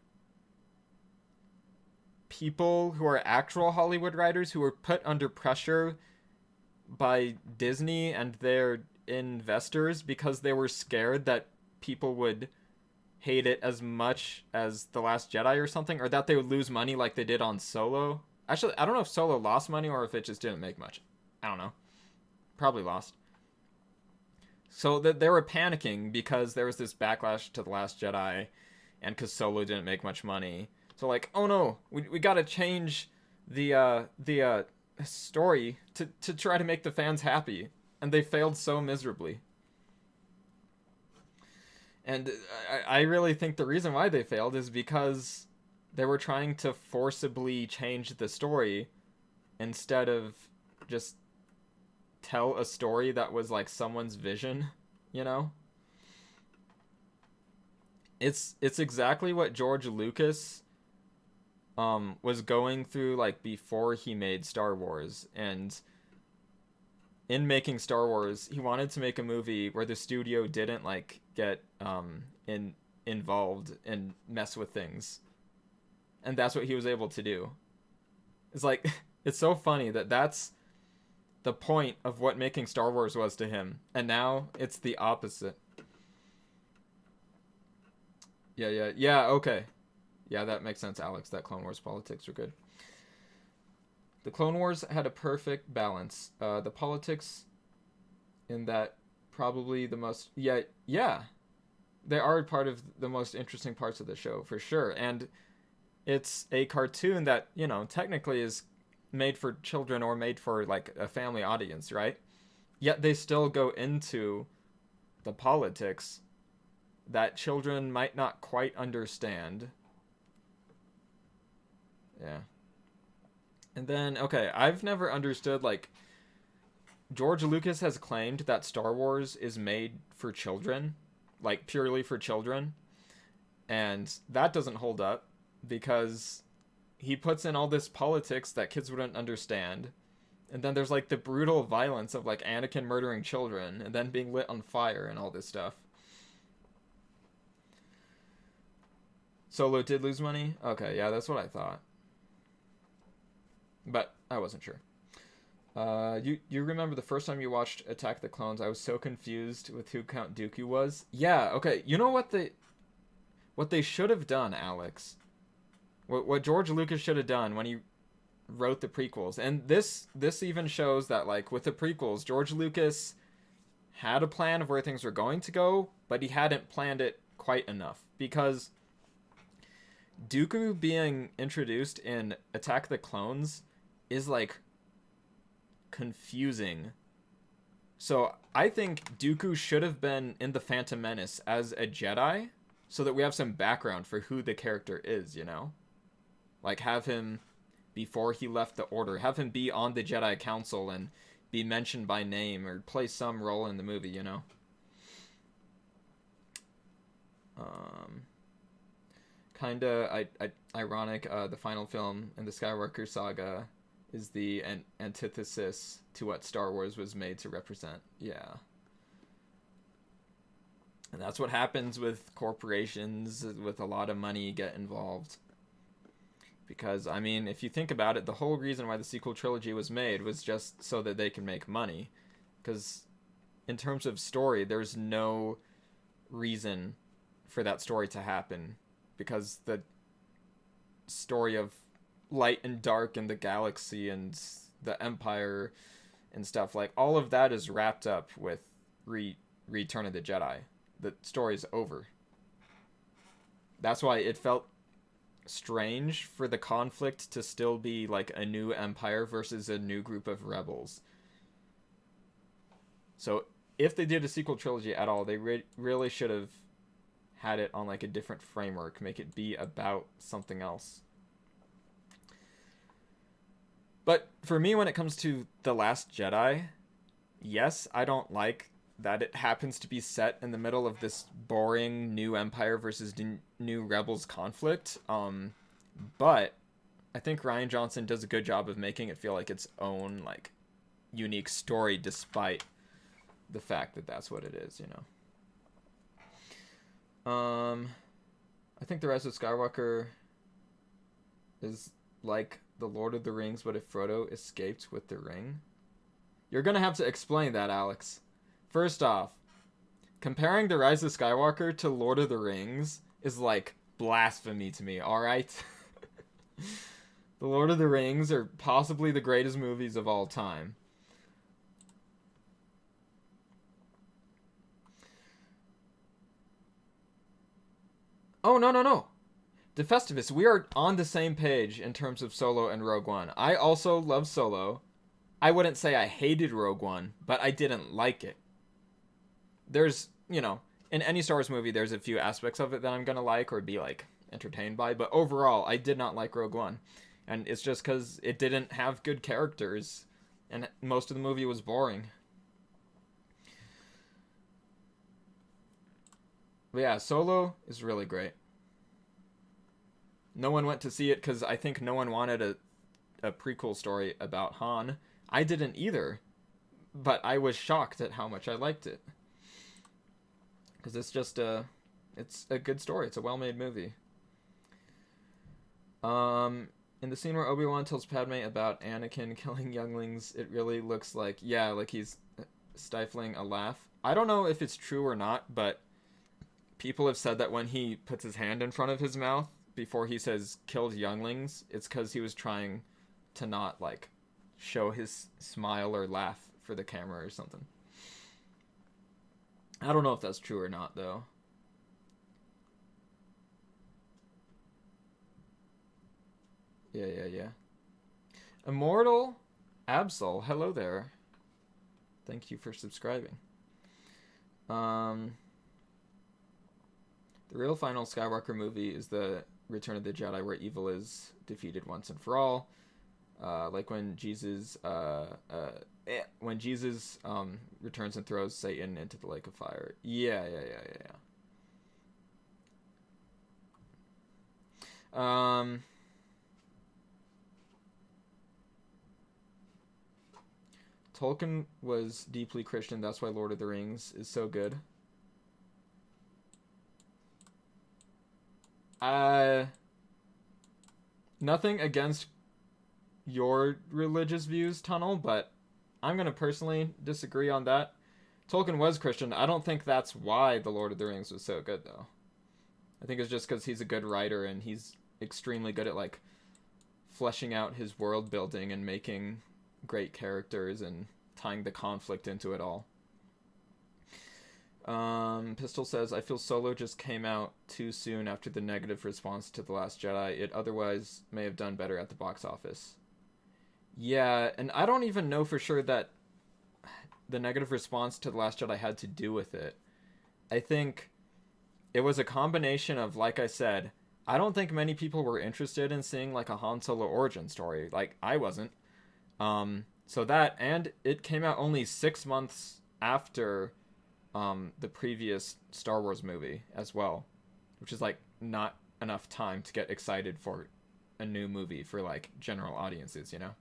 people who are actual Hollywood writers who were put under pressure by Disney and their investors because they were scared that people would hate it as much as The Last Jedi or something, or that they would lose money like they did on Solo. Actually, I don't know if Solo lost money or if it just didn't make much. I don't know. Probably lost. So they were panicking because there was this backlash to The Last Jedi, and because Solo didn't make much money. So, like, oh no, we gotta change the story to try to make the fans happy. And they failed so miserably. And I really think the reason why they failed is because they were trying to forcibly change the story instead of just tell a story that was like someone's vision, you know? It's exactly what George Lucas was going through like before he made Star Wars. And in making Star Wars, he wanted to make a movie where the studio didn't like get involved and mess with things. And that's what he was able to do. It's like it's so funny that that's the point of what making Star Wars was to him, and now it's the opposite. Yeah, okay. Yeah, that makes sense, Alex, that Clone Wars politics were good. The Clone Wars had a perfect balance. The politics in that probably the most... Yeah. They are part of the most interesting parts of the show, for sure. And it's a cartoon that, you know, technically is made for children or made for, like, a family audience, right? Yet they still go into the politics that children might not quite understand. Yeah. And then, okay, I've never understood, like, George Lucas has claimed that Star Wars is made for children, like, purely for children, and that doesn't hold up, because he puts in all this politics that kids wouldn't understand, and then there's, like, the brutal violence of, like, Anakin murdering children, and then being lit on fire and all this stuff. Solo did lose money? Okay, yeah, that's what I thought. But I wasn't sure. You remember the first time you watched Attack the Clones? I was so confused with who Count Dooku was. Yeah, okay. You know what they should have done, Alex? What George Lucas should have done when he wrote the prequels. And this even shows that, like, with the prequels, George Lucas had a plan of where things were going to go, but he hadn't planned it quite enough. Because Dooku being introduced in Attack the Clones is, like, confusing. So I think Dooku should have been in The Phantom Menace as a Jedi, so that we have some background for who the character is, you know? Like, have him, before he left the Order, have him be on the Jedi Council and be mentioned by name or play some role in the movie, you know? Kinda ironic, the final film in the Skywalker saga is the antithesis to what Star Wars was made to represent. Yeah. And that's what happens with corporations with a lot of money get involved. Because, I mean, if you think about it, the whole reason why the sequel trilogy was made was just so that they can make money. Because in terms of story, there's no reason for that story to happen. Because the story of light and dark and the galaxy and the Empire and stuff, like, all of that is wrapped up with Return of the Jedi. The story's over. That's why it felt strange for the conflict to still be, like, a new Empire versus a new group of rebels. So if they did a sequel trilogy at all, they really should have had it on, like, a different framework, make it be about something else. But for me, when it comes to The Last Jedi, yes, I don't like that it happens to be set in the middle of this boring new Empire versus new Rebels conflict. But I think Rian Johnson does a good job of making it feel like its own, like, unique story, despite the fact that that's what it is, you know. I think The Rise of Skywalker is like The Lord of the Rings, but if Frodo escaped with the ring. You're gonna have to explain that, Alex. First off, comparing The Rise of Skywalker to Lord of the Rings is like blasphemy to me, alright? The Lord of the Rings are possibly the greatest movies of all time. Oh, no. Defestivus, we are on the same page in terms of Solo and Rogue One. I also love Solo. I wouldn't say I hated Rogue One, but I didn't like it. There's, you know, in any Star Wars movie, there's a few aspects of it that I'm gonna like or be like entertained by, but overall, I did not like Rogue One, and it's just because it didn't have good characters, and most of the movie was boring. But yeah, Solo is really great. No one went to see it because I think no one wanted a prequel story about Han. I didn't either, but I was shocked at how much I liked it. Because it's just it's a good story. It's a well-made movie. In the scene where Obi-Wan tells Padme about Anakin killing younglings, it really looks like, yeah, like he's stifling a laugh. I don't know if it's true or not, but people have said that when he puts his hand in front of his mouth before he says killed younglings, it's because he was trying to not, like, show his smile or laugh for the camera or something. I don't know if that's true or not, though. Yeah. Immortal Absol, hello there. Thank you for subscribing. The real final Skywalker movie is the Return of the Jedi, where evil is defeated once and for all. Like when Jesus returns and throws Satan into the lake of fire. Yeah. Tolkien was deeply Christian. That's why Lord of the Rings is so good. Nothing against your religious views, Tunnel, but I'm gonna personally disagree on that. Tolkien was Christian. I don't think that's why The Lord of the Rings was so good, though. I think it's just because he's a good writer and he's extremely good at, like, fleshing out his world building and making great characters and tying the conflict into it all. Pistol says, I feel Solo just came out too soon after the negative response to The Last Jedi. It otherwise may have done better at the box office. Yeah, and I don't even know for sure that the negative response to The Last Jedi had to do with it. I think it was a combination of, like I said, I don't think many people were interested in seeing, like, a Han Solo origin story. Like, I wasn't. So that, and it came out only 6 months after the previous Star Wars movie as well, which is, like, not enough time to get excited for a new movie for, like, general audiences, you know?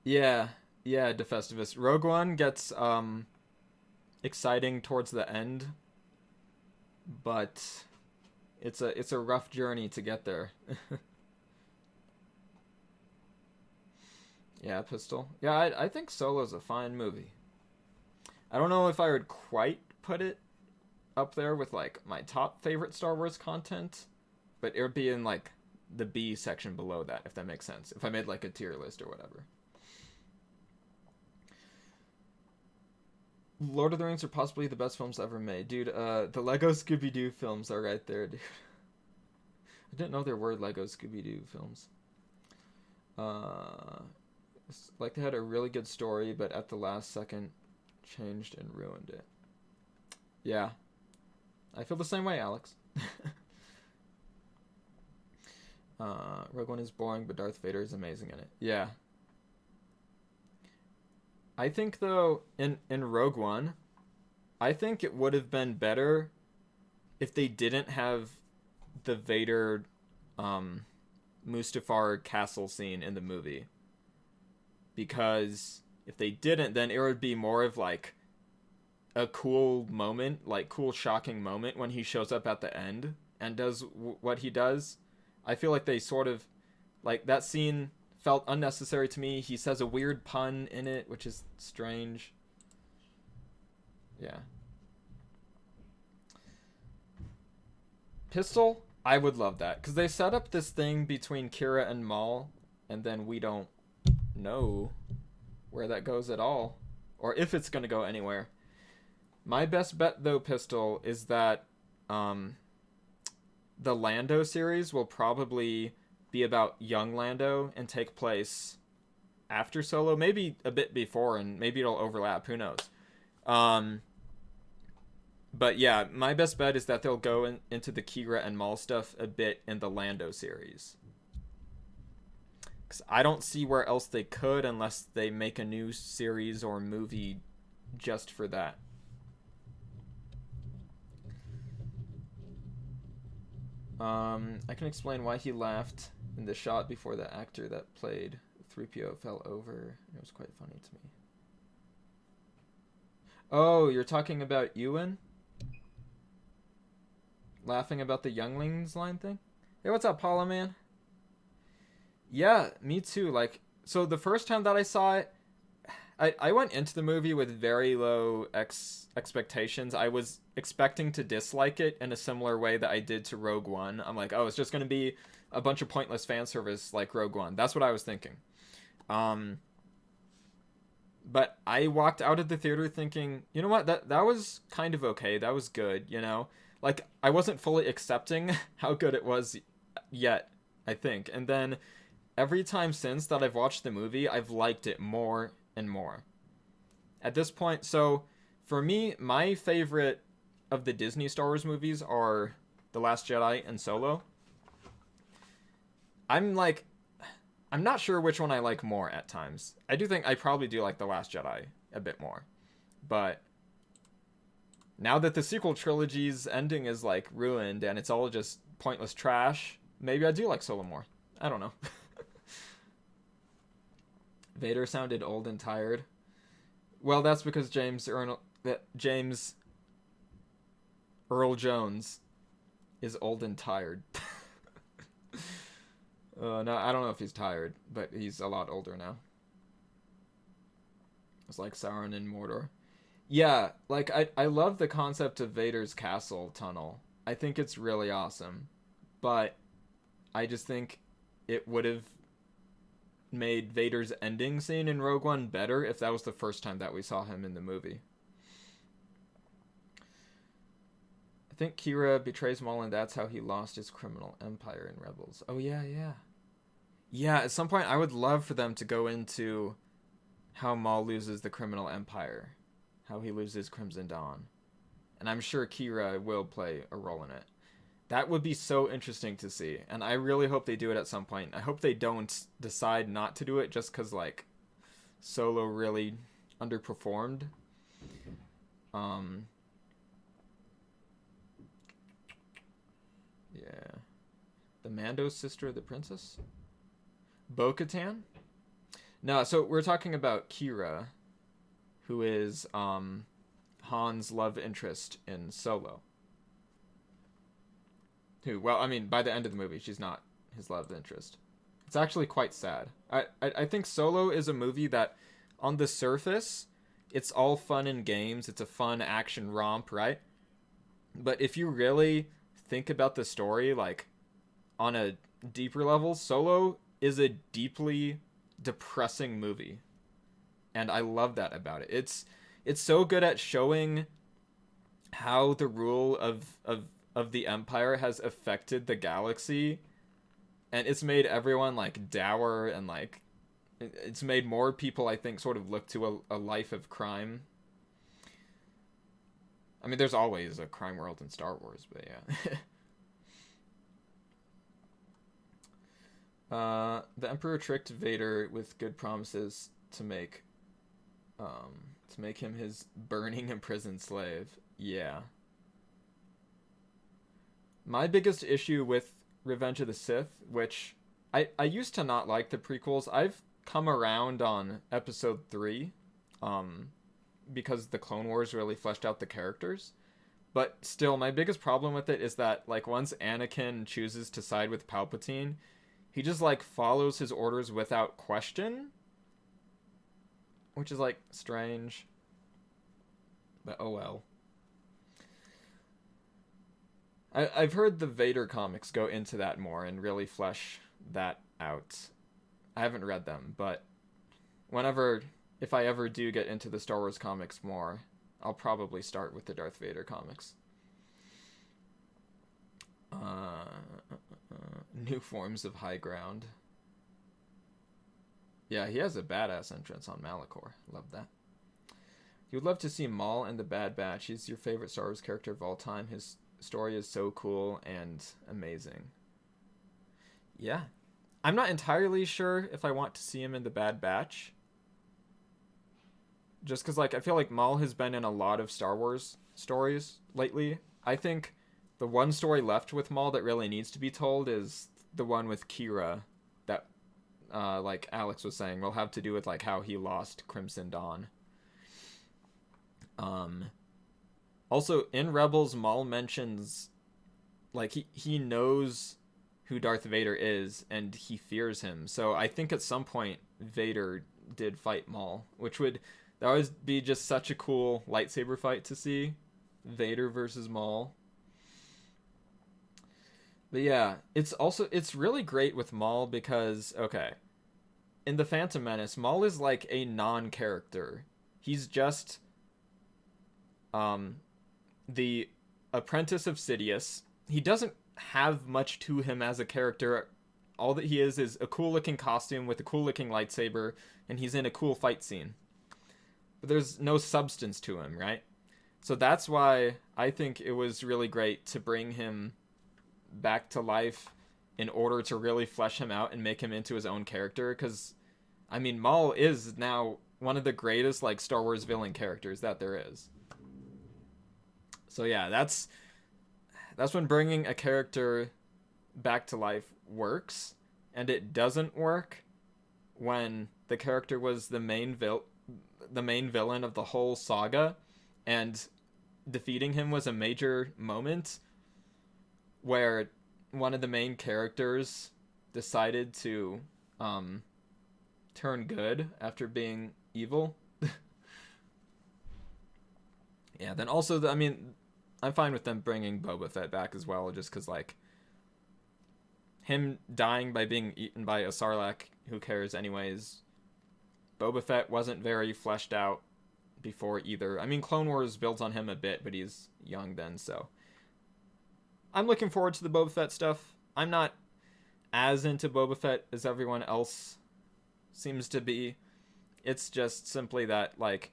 Yeah, defestivus. Rogue One gets exciting towards the end, but it's a rough journey to get there. Yeah, Pistol. Yeah, I think Solo's a fine movie. I don't know if I would quite put it up there with, like, my top favorite Star Wars content, but it would be in, like, the B section below that, if that makes sense. If I made, like, a tier list or whatever. Lord of the Rings are possibly the best films ever made. Dude, the Lego Scooby-Doo films are right there, dude. I didn't know there were Lego Scooby-Doo films. Like, they had a really good story, but at the last second changed and ruined it. Yeah. I feel the same way, Alex. Rogue One is boring, but Darth Vader is amazing in it. Yeah. I think, though, in Rogue One, I think it would have been better if they didn't have the Vader Mustafar castle scene in the movie. Because if they didn't, then it would be more of, like, a cool moment, like, cool, shocking moment when he shows up at the end and does what he does. I feel like they sort of, like, that scene felt unnecessary to me. He says a weird pun in it, which is strange. Yeah. Pistol, I would love that, because they set up this thing between Kira and Maul, and then we don't know where that goes at all, or if it's going to go anywhere. My best bet, though, Pistol, is that the Lando series will probably be about young Lando and take place after Solo, maybe a bit before, and maybe it'll overlap. Who knows? But yeah, my best bet is that they'll go into the Kira and Maul stuff a bit in the Lando series. Because I don't see where else they could unless they make a new series or movie just for that. I can explain why he laughed in the shot before the actor that played 3PO fell over. It was quite funny to me. Oh, you're talking about Ewan? Laughing about the younglings line thing? Hey, what's up, Paula, man? Yeah, me too. Like, so the first time that I saw it, I went into the movie with very low expectations. I was expecting to dislike it in a similar way that I did to Rogue One. I'm like, oh, it's just going to be a bunch of pointless fan service like Rogue One. That's what I was thinking. But I walked out of the theater thinking, you know what, that was kind of okay. That was good, you know? Like, I wasn't fully accepting how good it was yet, I think. And then every time since that I've watched the movie, I've liked it more and more. At this point, so for me, my favorite of the Disney Star Wars movies are The Last Jedi and Solo. I'm not sure which one I like more at times. I do think I probably do like The Last Jedi a bit more. But now that the sequel trilogy's ending is like ruined and it's all just pointless trash, maybe I do like Solo more. I don't know. Vader sounded old and tired. Well, that's because James Earl Jones is old and tired. No, I don't know if he's tired, but he's a lot older now. It's like Sauron in Mordor. Yeah, like, I love the concept of Vader's castle tunnel. I think it's really awesome. But I just think it would have made Vader's ending scene in Rogue One better if that was the first time that we saw him in the movie. I think Kira betrays Maul and that's how he lost his criminal empire in Rebels. Oh, yeah. Yeah, at some point I would love for them to go into how Maul loses the criminal empire. How he loses Crimson Dawn. And I'm sure Kira will play a role in it. That would be so interesting to see. And I really hope they do it at some point. I hope they don't decide not to do it just because, like, Solo really underperformed. Yeah. The Mando sister of the princess? Bo-Katan? No, so we're talking about Kira, who is Han's love interest in Solo. Who, well, I mean, by the end of the movie, she's not his love interest. It's actually quite sad. I think Solo is a movie that, on the surface, it's all fun and games. It's a fun action romp, right? But if you really think about the story, like, on a deeper level, Solo is a deeply depressing movie. And I love that about it. It's so good at showing how the rule of the Empire has affected the galaxy, and it's made everyone like dour, and like it's made more people, I think, sort of look to a life of crime. I mean, there's always a crime world in Star Wars, but yeah. The Emperor tricked Vader with good promises to make him his burning imprisoned slave. Yeah. My biggest issue with Revenge of the Sith, which I used to not like the prequels. I've come around on episode 3, because the Clone Wars really fleshed out the characters. But still, my biggest problem with it is that, like, once Anakin chooses to side with Palpatine, he just, like, follows his orders without question. Which is, like, strange. But oh well. I've heard the Vader comics go into that more and really flesh that out. I haven't read them, but if I ever do get into the Star Wars comics more, I'll probably start with the Darth Vader comics. New forms of high ground. Yeah, he has a badass entrance on Malachor. Love that. You would love to see Maul in the Bad Batch. He's your favorite Star Wars character of all time. His story is so cool and amazing. Yeah. I'm not entirely sure if I want to see him in the Bad Batch. Just because, like, I feel like Maul has been in a lot of Star Wars stories lately. I think the one story left with Maul that really needs to be told is the one with Kira that, like Alex was saying, will have to do with, like, how he lost Crimson Dawn. Also, in Rebels, Maul mentions, like, he knows who Darth Vader is, and he fears him. So I think at some point, Vader did fight Maul, which would... That would be just such a cool lightsaber fight to see. Vader versus Maul. But yeah, it's really great with Maul because, okay, in The Phantom Menace, Maul is like a non-character. He's just the apprentice of Sidious. He doesn't have much to him as a character. All that he is a cool-looking costume with a cool-looking lightsaber, and he's in a cool fight scene. But there's no substance to him, right? So that's why I think it was really great to bring him back to life in order to really flesh him out and make him into his own character. Because, I mean, Maul is now one of the greatest, like, Star Wars villain characters that there is. So yeah, that's when bringing a character back to life works. And it doesn't work when the character was the main villain of the whole saga, and defeating him was a major moment where one of the main characters decided to turn good after being evil. Yeah, then also, I mean, I'm fine with them bringing Boba Fett back as well, just because, like, him dying by being eaten by a Sarlacc, who cares anyways. Boba Fett wasn't very fleshed out before either. I mean, Clone Wars builds on him a bit, but he's young then, so. I'm looking forward to the Boba Fett stuff. I'm not as into Boba Fett as everyone else seems to be. It's just simply that, like,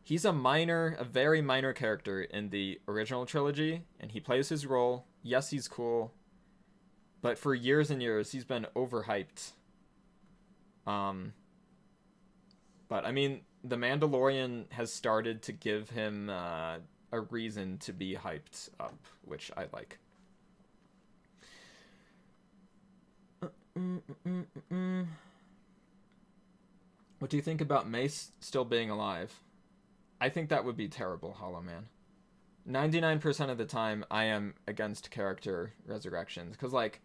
he's a very minor character in the original trilogy, and he plays his role. Yes, he's cool, but for years and years, he's been overhyped. But I mean, The Mandalorian has started to give him a reason to be hyped up, which I like. What do you think about Mace still being alive? I think that would be terrible, Hollow Man. 99% of the time, I am against character resurrections, because, like,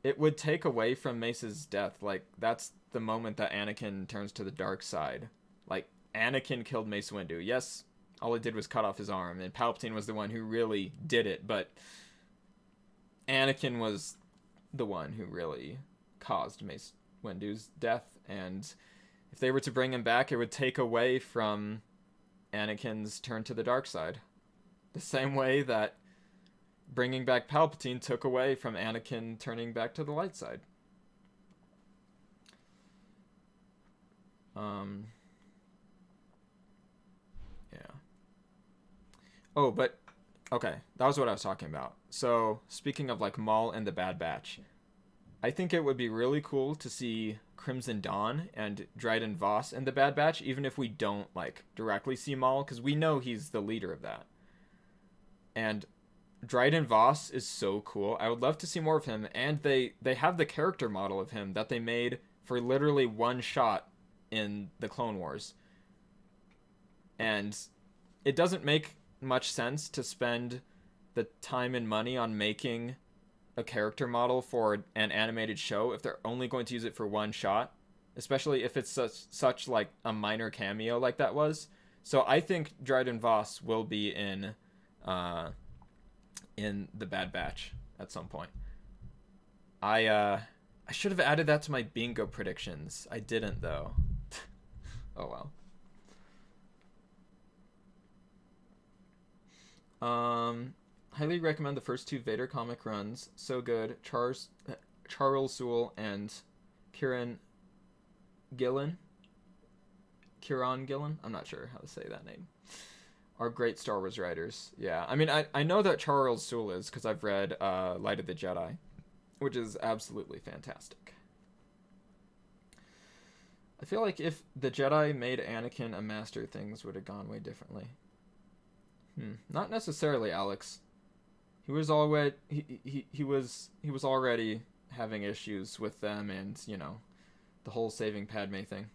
it would take away from Mace's death. Like, that's the moment that Anakin turns to the dark side. Like, Anakin killed Mace Windu. Yes, all it did was cut off his arm, and Palpatine was the one who really did it, but Anakin was the one who really caused Mace Windu's death, and if they were to bring him back, it would take away from Anakin's turn to the dark side. The same way that bringing back Palpatine took away from Anakin turning back to the light side. Yeah. Oh, but okay, that was what I was talking about. So, speaking of, like, Maul and the Bad Batch, I think it would be really cool to see Crimson Dawn and Dryden Voss in the Bad Batch, even if we don't, like, directly see Maul, because we know he's the leader of that. And Dryden Voss is so cool. I would love to see more of him, and they have the character model of him that they made for literally one shot in the Clone Wars. And it doesn't make much sense to spend the time and money on making a character model for an animated show if they're only going to use it for one shot, especially if it's such like a minor cameo like that was. So I think Dryden Voss will be in the Bad Batch at some point. I should have added that to my bingo predictions. I didn't, though. Oh well. Highly recommend the first two Vader comic runs. So good. Charles Soule and Kieran Gillen. Kieran Gillen? I'm not sure how to say that name. Are great Star Wars writers. Yeah, I mean, I know that Charles Soule is because I've read Light of the Jedi, which is absolutely fantastic. I feel like if the Jedi made Anakin a master, things would have gone way differently. Not necessarily, Alex. He was already he was already having issues with them, and you know, the whole saving Padme thing.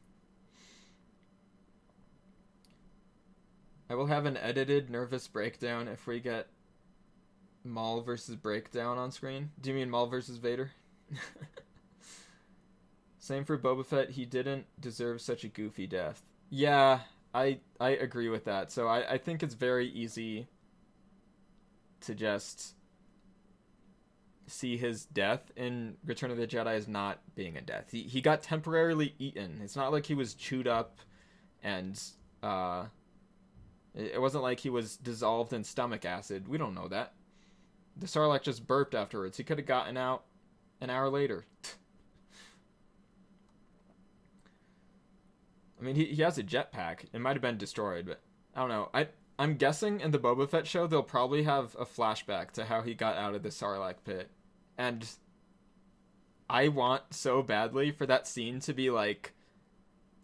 I will have an edited nervous breakdown if we get Maul versus Breakdown on screen. Do you mean Maul versus Vader? Same for Boba Fett. He didn't deserve such a goofy death. Yeah, I agree with that. So I think it's very easy to just see his death in Return of the Jedi as not being a death. He got temporarily eaten. It's not like he was chewed up and it wasn't like he was dissolved in stomach acid. We don't know that. The Sarlacc just burped afterwards. He could have gotten out an hour later. I mean, he has a jetpack. It might have been destroyed, but I don't know. I'm guessing in the Boba Fett show they'll probably have a flashback to how he got out of the Sarlacc pit. And I want so badly for that scene to be like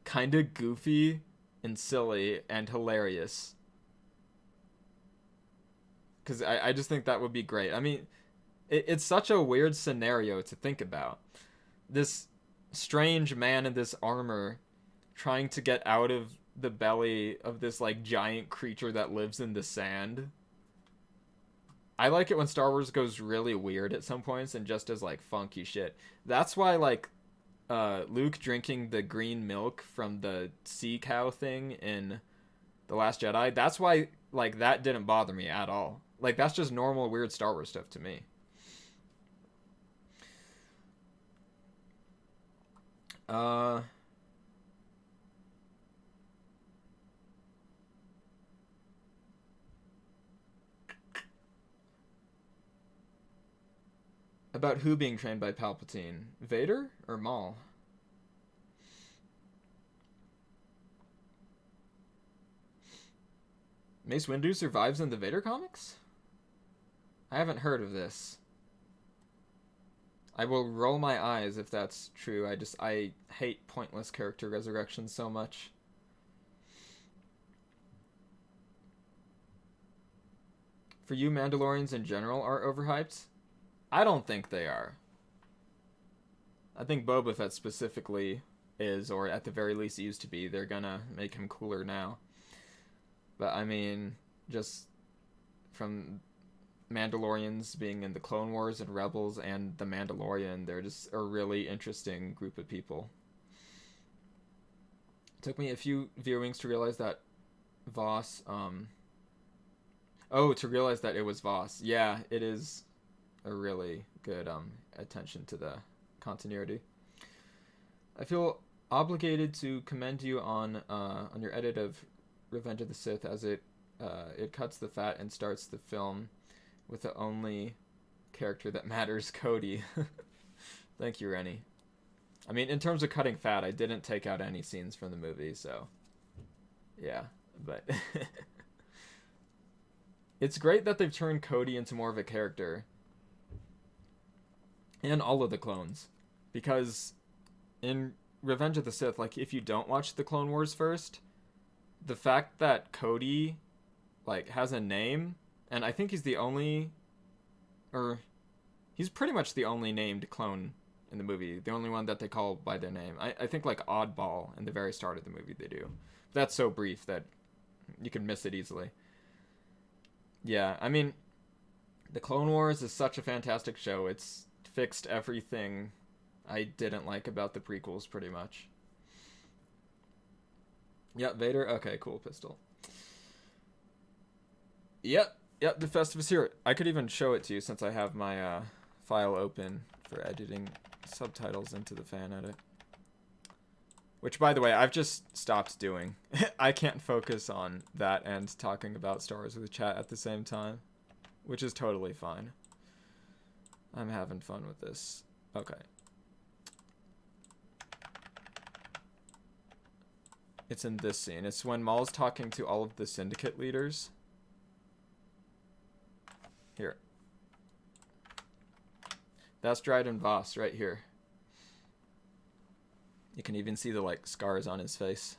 kind of goofy and silly and hilarious. Because I just think that would be great. I mean, it's such a weird scenario to think about. This strange man in this armor trying to get out of the belly of this like giant creature that lives in the sand. I like it when Star Wars goes really weird at some points and just does like funky shit. That's why like Luke drinking the green milk from the sea cow thing in The Last Jedi, that's why like that didn't bother me at all. Like that's just normal weird Star Wars stuff to me. About who being trained by Palpatine? Vader or Maul? Mace Windu survives in the Vader comics? I haven't heard of this. I will roll my eyes if that's true. I hate pointless character resurrections so much. For you, Mandalorians in general are overhyped? I don't think they are. I think Boba Fett specifically is, or at the very least used to be. They're gonna make him cooler now. But I mean, just from Mandalorians being in the Clone Wars and Rebels and the Mandalorian, they're just a really interesting group of people. It took me a few viewings to realize that Voss, to realize that it was Voss. Yeah, it is a really good attention to the continuity. I feel obligated to commend you on your edit of Revenge of the Sith, as it cuts the fat and starts the film with the only character that matters, Cody. Thank you, Rennie. I mean, in terms of cutting fat, I didn't take out any scenes from the movie, so yeah, but it's great that they've turned Cody into more of a character. And all of the clones. Because in Revenge of the Sith, like, if you don't watch the Clone Wars first, the fact that Cody, like, has a name, and I think he's the only, or he's pretty much the only named clone in the movie. The only one that they call by their name. I think, like, Oddball in the very start of the movie they do. That's so brief that you can miss it easily. Yeah, I mean, the Clone Wars is such a fantastic show. It's fixed everything I didn't like about the prequels, pretty much. Yep, Vader. Okay, cool, pistol. Yep, defestivus here. I could even show it to you since I have my file open for editing subtitles into the fan edit. Which, by the way, I've just stopped doing. I can't focus on that and talking about Star Wars with the chat at the same time, which is totally fine. I'm having fun with this. Okay. It's in this scene. It's when Maul's talking to all of the syndicate leaders. Here. That's Dryden Voss right here. You can even see the, like, scars on his face.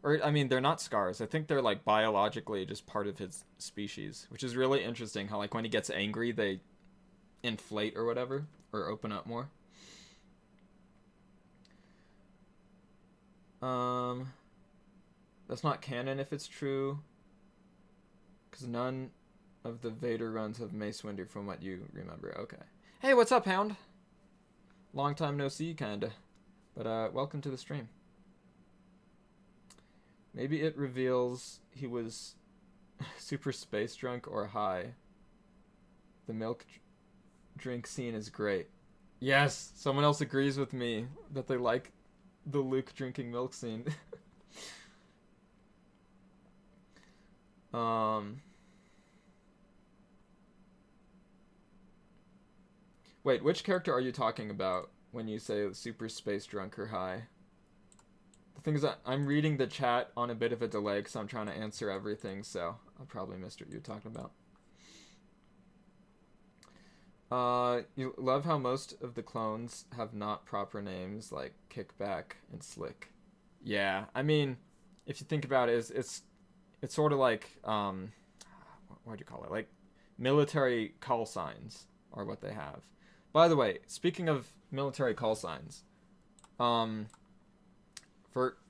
Or, I mean, they're not scars. I think they're, like, biologically just part of his species. Which is really interesting how, like, when he gets angry, they inflate or whatever. Or open up more. That's not canon if it's true. Because none of the Vader runs have Mace Windu from what you remember. Okay. Hey, what's up, Hound? Long time no see, kinda. But, welcome to the stream. Maybe it reveals he was super space drunk or high. The milk drink scene is great. Yes, someone else agrees with me that they like the Luke drinking milk scene. Wait, which character are you talking about when you say super space drunk or high? The thing is that I'm reading the chat on a bit of a delay because I'm trying to answer everything, so I probably missed what you're talking about. You love how most of the clones have not proper names like Kickback and Slick. Yeah, I mean, if you think about it, it's sort of like, what do you call it? Like, military call signs are what they have. By the way, speaking of military call signs, for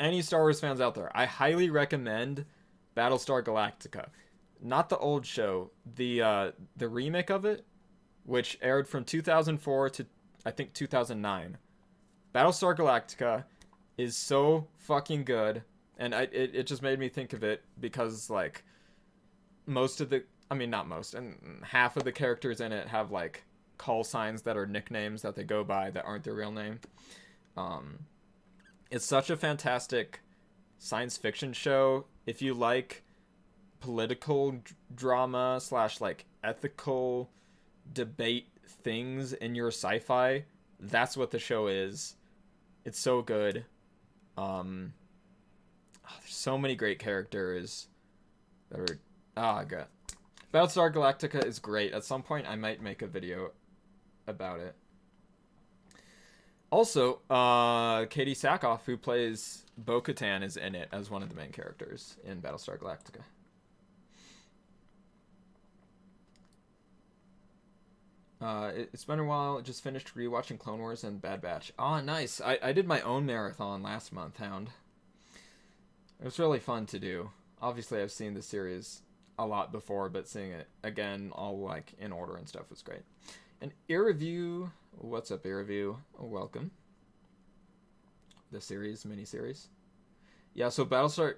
any Star Wars fans out there, I highly recommend Battlestar Galactica. Not the old show, the remake of it, which aired from 2004 to, I think, 2009. Battlestar Galactica is so fucking good, and it just made me think of it because, like, most of the, I mean, not most, and half of the characters in it have, like, call signs that are nicknames that they go by that aren't their real name. It's such a fantastic science fiction show. If you like political drama / like ethical debate things in your sci-fi, that's what the show is. It's so good. There's so many great characters that are good. Battlestar Galactica is great. At some point I might make a video about it. Also, Katie Sackhoff, who plays Bo-Katan, is in it as one of the main characters in Battlestar Galactica. It's been a while. Just finished rewatching Clone Wars and Bad Batch. Oh, nice. I did my own marathon last month, Hound. It was really fun to do. Obviously, I've seen the series a lot before, but seeing it again, all like in order and stuff, was great. And Ear-Review, what's up, Ear-Review? Welcome. The series, mini-series. Yeah, so Battlestar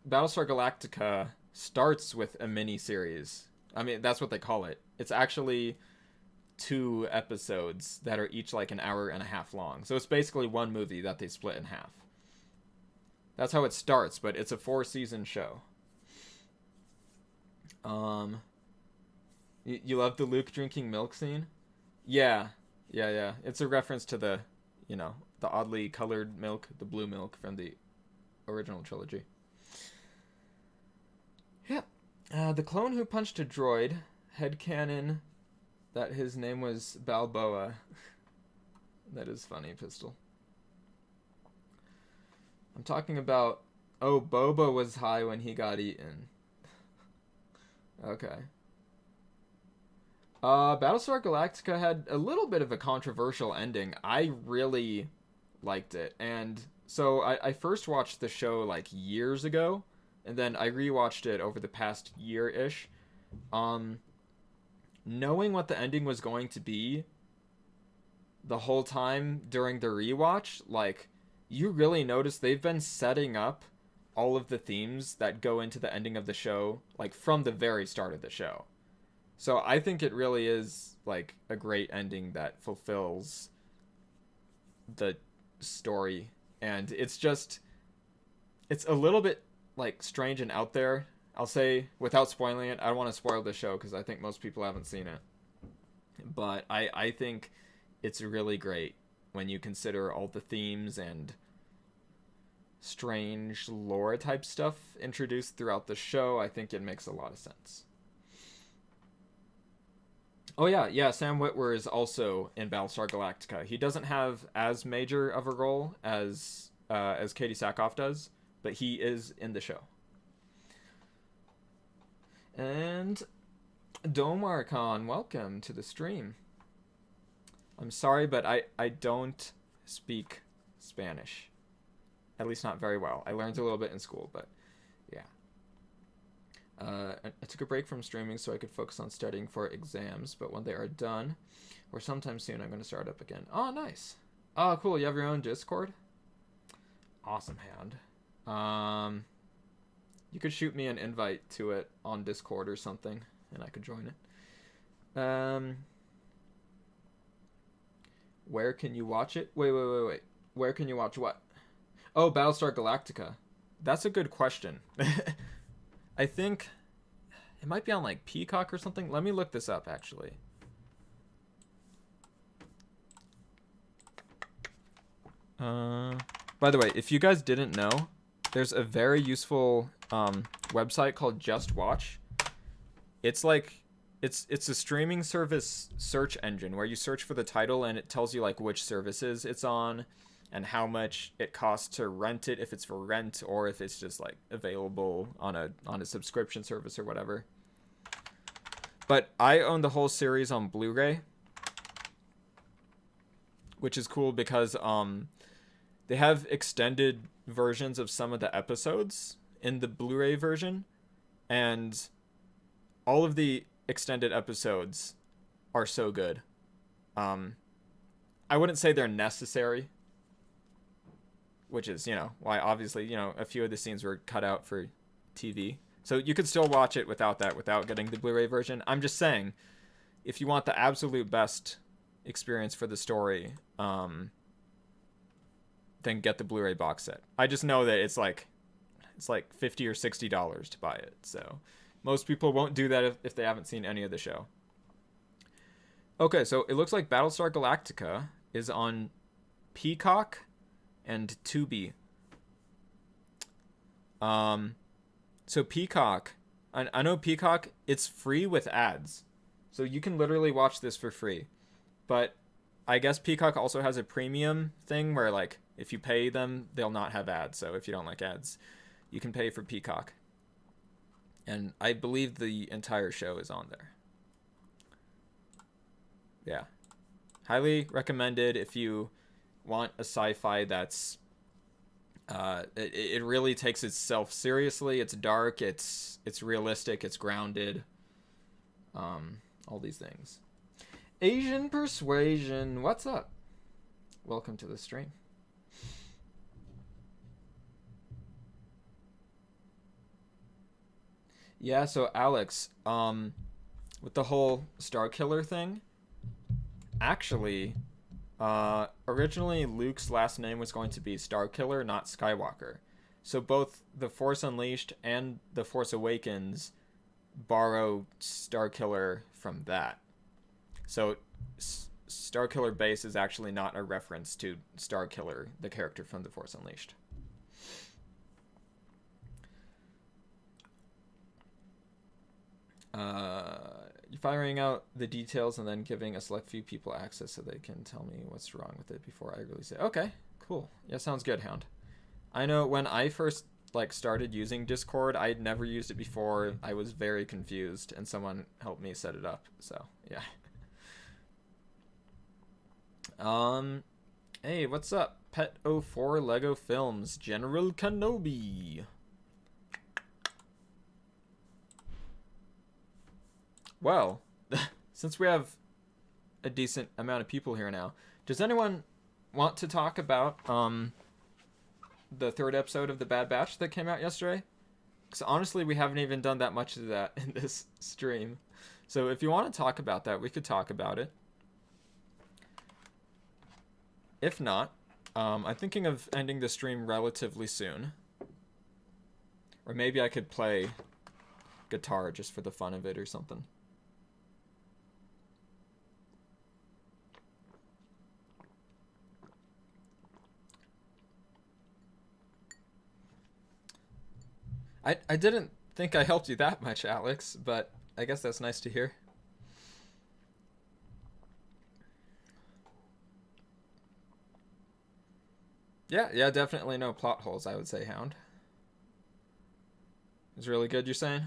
Galactica starts with a mini-series. I mean, that's what they call it. It's actually 2 episodes that are each like an hour and a half long. So it's basically one movie that they split in half. That's how it starts, but it's a 4-season show. You love the Luke drinking milk scene? Yeah. It's a reference to the, the oddly colored milk, the blue milk from the original trilogy. Yeah. The clone who punched a droid, headcanon that his name was Balboa. That is funny, Pistol. I'm talking about, Boba was high when he got eaten. Okay. Battlestar Galactica had a little bit of a controversial ending. I really liked it. And so I first watched the show like years ago, and then I rewatched it over the past year-ish. Knowing what the ending was going to be the whole time during the rewatch, like, you really notice they've been setting up all of the themes that go into the ending of the show, like, from the very start of the show. So I think it really is, like, a great ending that fulfills the story. And it's a little bit, like, strange and out there. I'll say, without spoiling it, I don't want to spoil the show because I think most people haven't seen it. But I think it's really great when you consider all the themes and strange lore type stuff introduced throughout the show, I think it makes a lot of sense. Oh yeah, Sam Witwer is also in Battlestar Galactica. He doesn't have as major of a role as Katie Sackhoff does, but he is in the show. And Domar Khan, welcome to the stream. I'm sorry, but I don't speak Spanish. At least not very well. I learned a little bit in school, but yeah. I took a break from streaming so I could focus on studying for exams, but when they are done, or sometime soon, I'm going to start up again. Oh, nice. Oh, cool. You have your own Discord? Awesome, Hand. You could shoot me an invite to it on Discord or something, and I could join it. Where can you watch it? Wait. Where can you watch what? Oh, Battlestar Galactica. That's a good question. I think it might be on like Peacock or something. Let me look this up, actually. By the way, if you guys didn't know, there's a very useful website called Just Watch. It's like it's a streaming service search engine where you search for the title and it tells you like which services it's on and how much it costs to rent it, if it's for rent or if it's just like available on a subscription service or whatever. But I own the whole series on Blu-ray, which is cool because they have extended versions of some of the episodes in the Blu-ray version, and all of the extended episodes are so good. I wouldn't say they're necessary, which is, why obviously, a few of the scenes were cut out for TV. So you could still watch it without that, without getting the Blu-ray version. I'm just saying, if you want the absolute best experience for the story, then get the Blu-ray box set. I just know that it's like $50 or $60 to buy it. So most people won't do that if they haven't seen any of the show. Okay, so it looks like Battlestar Galactica is on Peacock and Tubi. So Peacock, I know Peacock, it's free with ads. So you can literally watch this for free. But I guess Peacock also has a premium thing where like if you pay them, they'll not have ads. So if you don't like ads, you can pay for Peacock. And I believe the entire show is on there. Yeah. Highly recommended if you want a sci-fi that's it really takes itself seriously. It's dark, it's realistic, it's grounded. All these things. Asian Persuasion, what's up? Welcome to the stream. Yeah, so Alex, with the whole Starkiller thing, actually, originally Luke's last name was going to be Starkiller, not Skywalker. So both The Force Unleashed and The Force Awakens borrow Starkiller from that. So Starkiller Base is actually not a reference to Starkiller, the character from The Force Unleashed. You're firing out the details and then giving a select few people access so they can tell me what's wrong with it before I release it. Okay, cool. Yeah, sounds good, Hound. I know when I first started using Discord, I'd never used it before. I was very confused and someone helped me set it up. So, yeah. Hey, what's up? Pet04 Lego Films, General Kenobi. Well, since we have a decent amount of people here now, does anyone want to talk about the third episode of The Bad Batch that came out yesterday? Because honestly, we haven't even done that much of that in this stream. So if you want to talk about that, we could talk about it. If not, I'm thinking of ending the stream relatively soon. Or maybe I could play guitar just for the fun of it or something. I didn't think I helped you that much, Alex, but I guess that's nice to hear. Yeah, definitely no plot holes, I would say, Hound. It's really good, you're saying?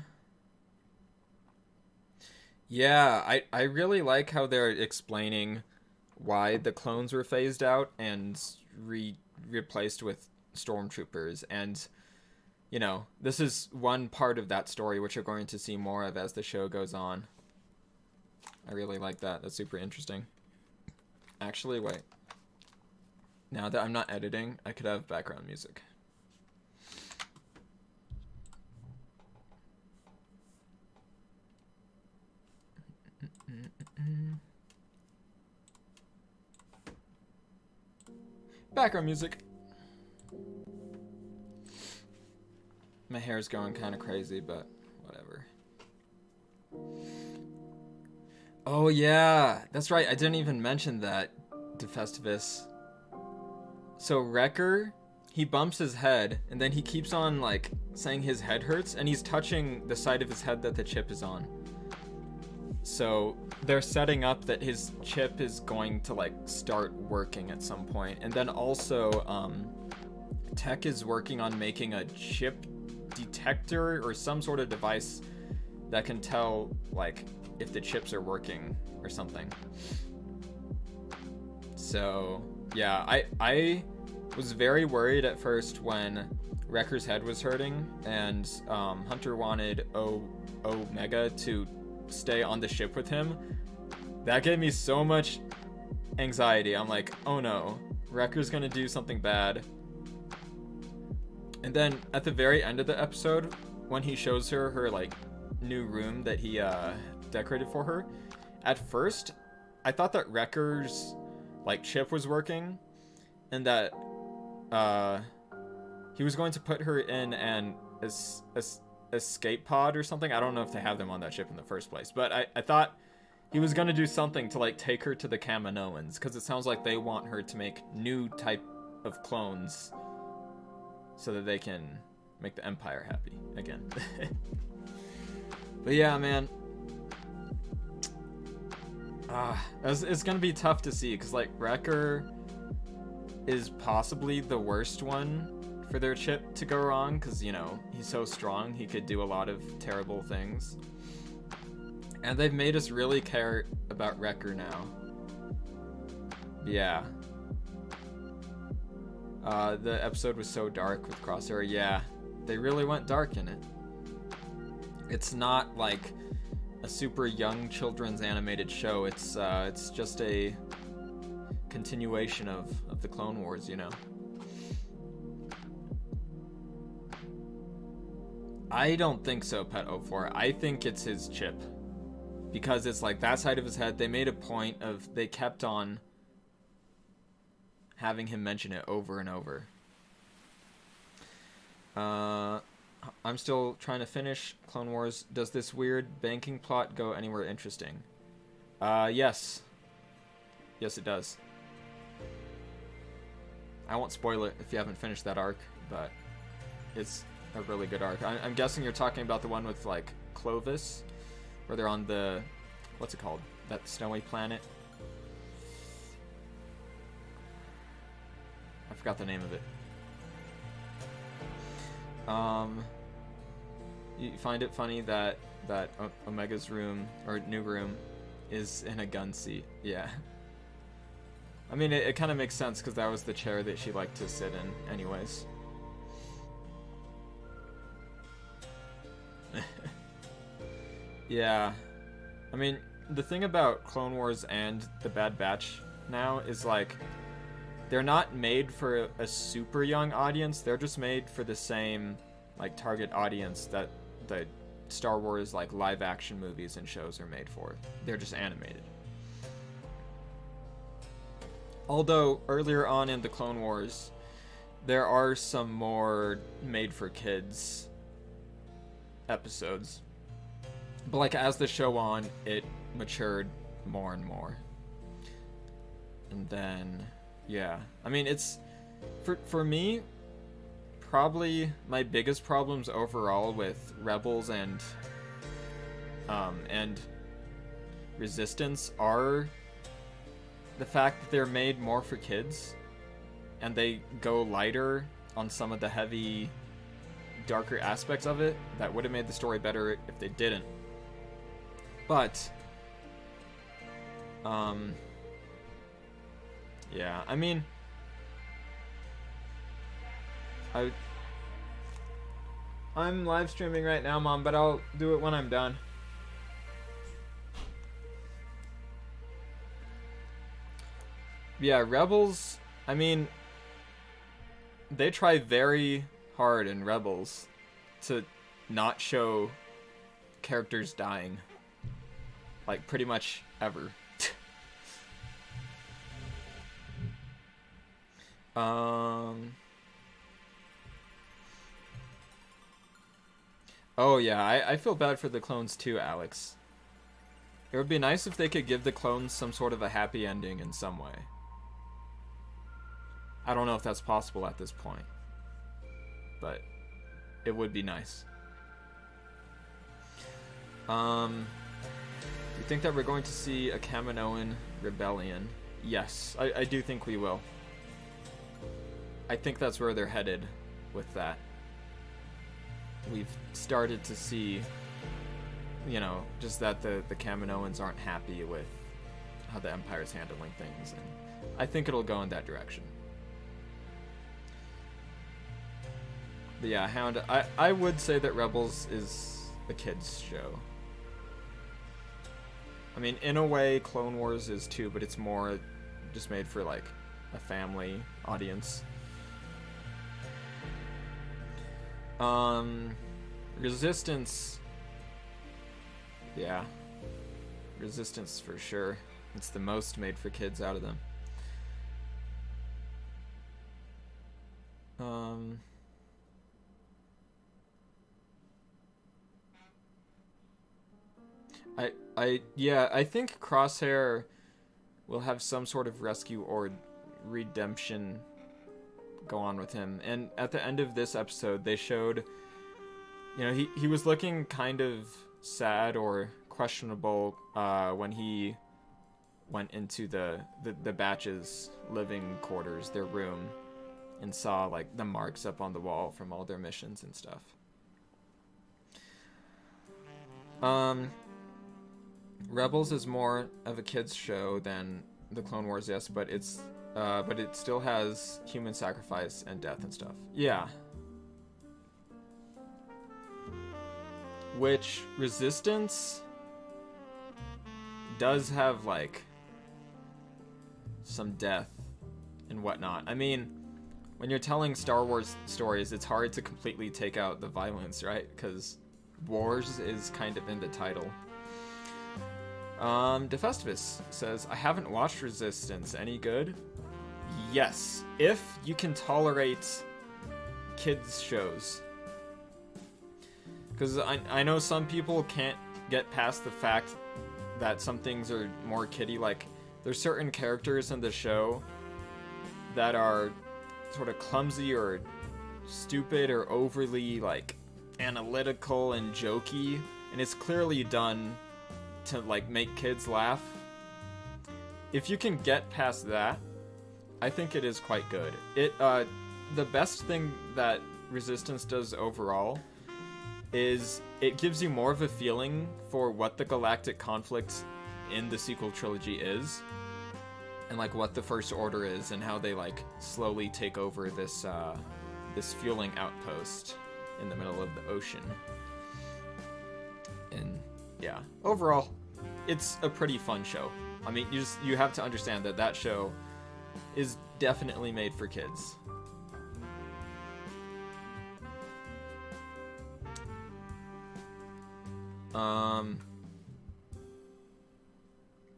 Yeah, I really like how they're explaining why the clones were phased out and replaced with stormtroopers. And, you know, this is one part of that story which you're going to see more of as the show goes on. I really like that. That's super interesting. Actually, wait. Now that I'm not editing, I could have background music. Background music. My hair's going kind of crazy, but whatever. Oh yeah, that's right. I didn't even mention that, defestivus. So Wrecker, he bumps his head, and then he keeps on like saying his head hurts, and he's touching the side of his head that the chip is on. So they're setting up that his chip is going to like start working at some point. And then also Tech is working on making a chip detector or some sort of device that can tell like if the chips are working or something. So yeah, I was very worried at first when Wrecker's head was hurting and Hunter wanted Omega to stay on the ship with him. That gave me so much anxiety. I'm like, oh no, Wrecker's gonna do something bad. And then at the very end of the episode, when he shows her like new room that he decorated for her, at first I thought that Wrecker's like chip was working and that he was going to put her in an escape pod or something. I don't know if they have them on that ship in the first place, but I thought he was going to do something to like take her to the Kaminoans, because it sounds like they want her to make new type of clones so that they can make the Empire happy again. But yeah, man, it's gonna be tough to see, because like Wrecker is possibly the worst one for their chip to go wrong, because, you know, he's so strong, he could do a lot of terrible things. And they've made us really care about Wrecker now. Yeah. The episode was so dark with Crosshair. Yeah, they really went dark in it. It's not like a super young children's animated show. It's just a continuation of the Clone Wars, you know. I don't think so, Pet04. I think it's his chip. Because it's like that side of his head, they made a point of, they kept on having him mention it over and over. I'm still trying to finish Clone Wars. Does this weird banking plot go anywhere interesting? Yes. Yes, it does. I won't spoil it if you haven't finished that arc, but it's a really good arc. I'm guessing you're talking about the one with, like, Clovis, where they're on the, what's it called? That snowy planet? I forgot the name of it. You find it funny that Omega's room, or new room, is in a gun seat. Yeah. I mean, it kind of makes sense, because that was the chair that she liked to sit in anyways. Yeah. I mean, the thing about Clone Wars and the Bad Batch now is, like, they're not made for a super young audience. They're just made for the same, like, target audience that the Star Wars, like, live action movies and shows are made for. They're just animated. Although earlier on in the Clone Wars, there are some more made for kids episodes. But like as the show on, it matured more and more. And then yeah, I mean, it's for me probably my biggest problems overall with Rebels and Resistance are the fact that they're made more for kids, and they go lighter on some of the heavy, darker aspects of it that would have made the story better if they didn't. But, yeah, I mean, I'm live streaming right now, Mom, but I'll do it when I'm done. Yeah, Rebels, I mean, they try very hard in Rebels to not show characters dying. Like, pretty much ever. Oh yeah, I feel bad for the clones too, Alex. It would be nice if they could give the clones some sort of a happy ending in some way. I don't know if that's possible at this point, but it would be nice. You think that we're going to see a Kaminoan rebellion? Yes, I do think we will. I think that's where they're headed with that. We've started to see, you know, just that the Kaminoans aren't happy with how the Empire's handling things, and I think it'll go in that direction. But yeah, Hound, I would say that Rebels is a kid's show. I mean, in a way, Clone Wars is too, but it's more just made for, like, a family audience. Resistance. Yeah. Resistance for sure. It's the most made for kids out of them. Yeah, I think Crosshair will have some sort of rescue or redemption go on with him. And at the end of this episode, they showed, you know, he was looking kind of sad or questionable when he went into the Batch's living quarters, their room, and saw, like, the marks up on the wall from all their missions and stuff. Rebels is more of a kids show than the Clone Wars, yes, but it still has human sacrifice and death and stuff. Yeah. Which Resistance does have, like, some death and whatnot. I mean, when you're telling Star Wars stories, it's hard to completely take out the violence, right? Because Wars is kind of in the title. Defestivus says, I haven't watched Resistance. Any good? Yes, if you can tolerate kids shows. Because I know some people can't get past the fact that some things are more kiddie. Like, there's certain characters in the show that are sort of clumsy or stupid or overly, like, analytical and jokey. And it's clearly done to, like, make kids laugh. If you can get past that, I think it is quite good. The best thing that Resistance does overall is it gives you more of a feeling for what the galactic conflict in the sequel trilogy is, and, like, what the First Order is, and how they, like, slowly take over this this fueling outpost in the middle of the ocean. And yeah, overall, it's a pretty fun show. I mean, you have to understand that show is definitely made for kids.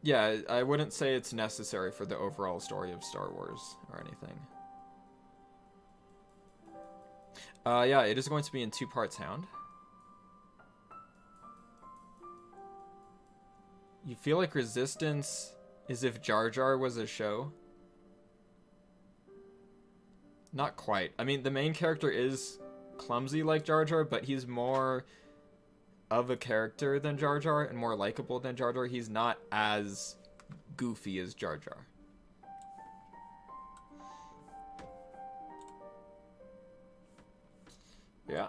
Yeah, I wouldn't say it's necessary for the overall story of Star Wars or anything. Yeah, it is going to be in 2 parts, Hound. You feel like Resistance is if Jar Jar was a show? Not quite. I mean, the main character is clumsy like Jar Jar, but he's more of a character than Jar Jar and more likable than Jar Jar. He's not as goofy as Jar Jar. Yeah.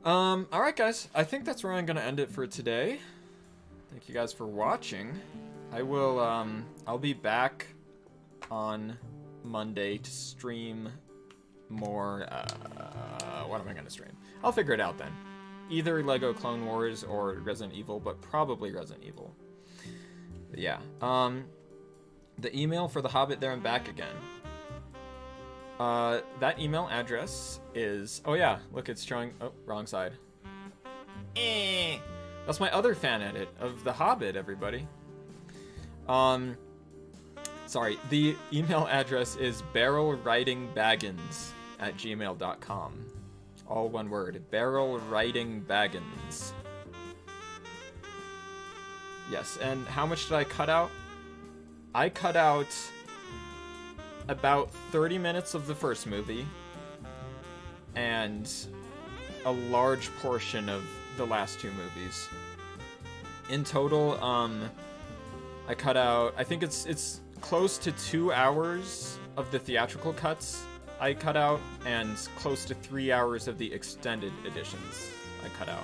Alright guys, I think that's where I'm gonna end it for today. Thank you guys for watching. I will, I'll be back on Monday to stream more, what am I gonna stream? I'll figure it out then. Either Lego Clone Wars or Resident Evil, but probably Resident Evil. But yeah, the email for The Hobbit There and Back Again. That email address is, oh yeah, look, it's showing, oh, wrong side. That's my other fan edit of The Hobbit, everybody. Sorry, the email address is barrelwritingbaggins@gmail.com. All one word, barrelwritingbaggins. Yes, and how much did I cut out? I cut out about 30 minutes of the first movie and a large portion of the last two movies. In total, I cut out, I think it's close to 2 hours of the theatrical cuts I cut out, and close to 3 hours of the extended editions I cut out.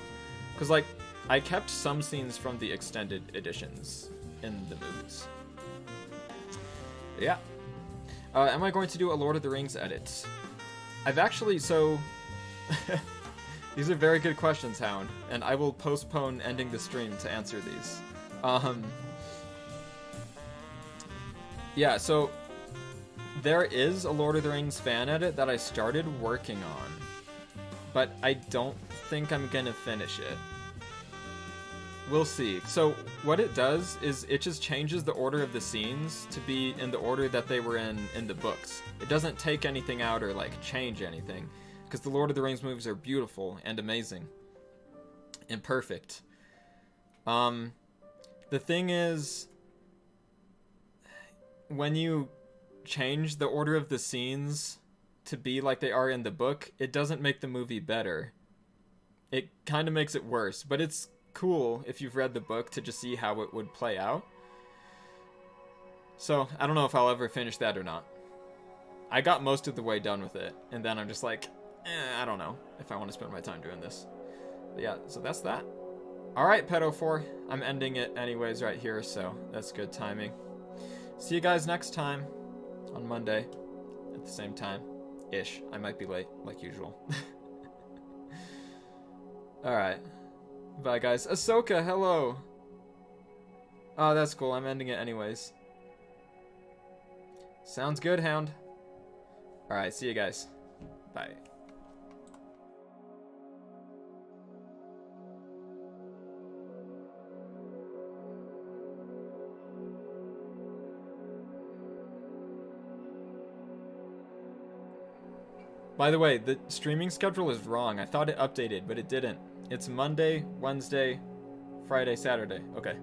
Because, like, I kept some scenes from the extended editions in the movies. Yeah. Am I going to do a Lord of the Rings edit? I've actually, so... These are very good questions, Hound, and I will postpone ending the stream to answer these. Yeah, so there is a Lord of the Rings fan edit that I started working on, but I don't think I'm gonna finish it. We'll see. So what it does is it just changes the order of the scenes to be in the order that they were in the books. It doesn't take anything out or like change anything, because the Lord of the Rings movies are beautiful and amazing and perfect. The thing is, when you change the order of the scenes to be like they are in the book, it doesn't make the movie better. It kind of makes it worse, but it's cool if you've read the book to just see how it would play out. So, I don't know if I'll ever finish that or not. I got most of the way done with it, and then I'm just like, I don't know if I want to spend my time doing this. But yeah, so that's that. Alright, Pedo4, I'm ending it anyways right here, so that's good timing. See you guys next time on Monday at the same time-ish. I might be late, like usual. Alright. Bye, guys. Ahsoka, hello! Oh, that's cool. I'm ending it anyways. Sounds good, Hound. Alright, see you guys. Bye. By the way, the streaming schedule is wrong. I thought it updated, but it didn't. It's Monday, Wednesday, Friday, Saturday. Okay.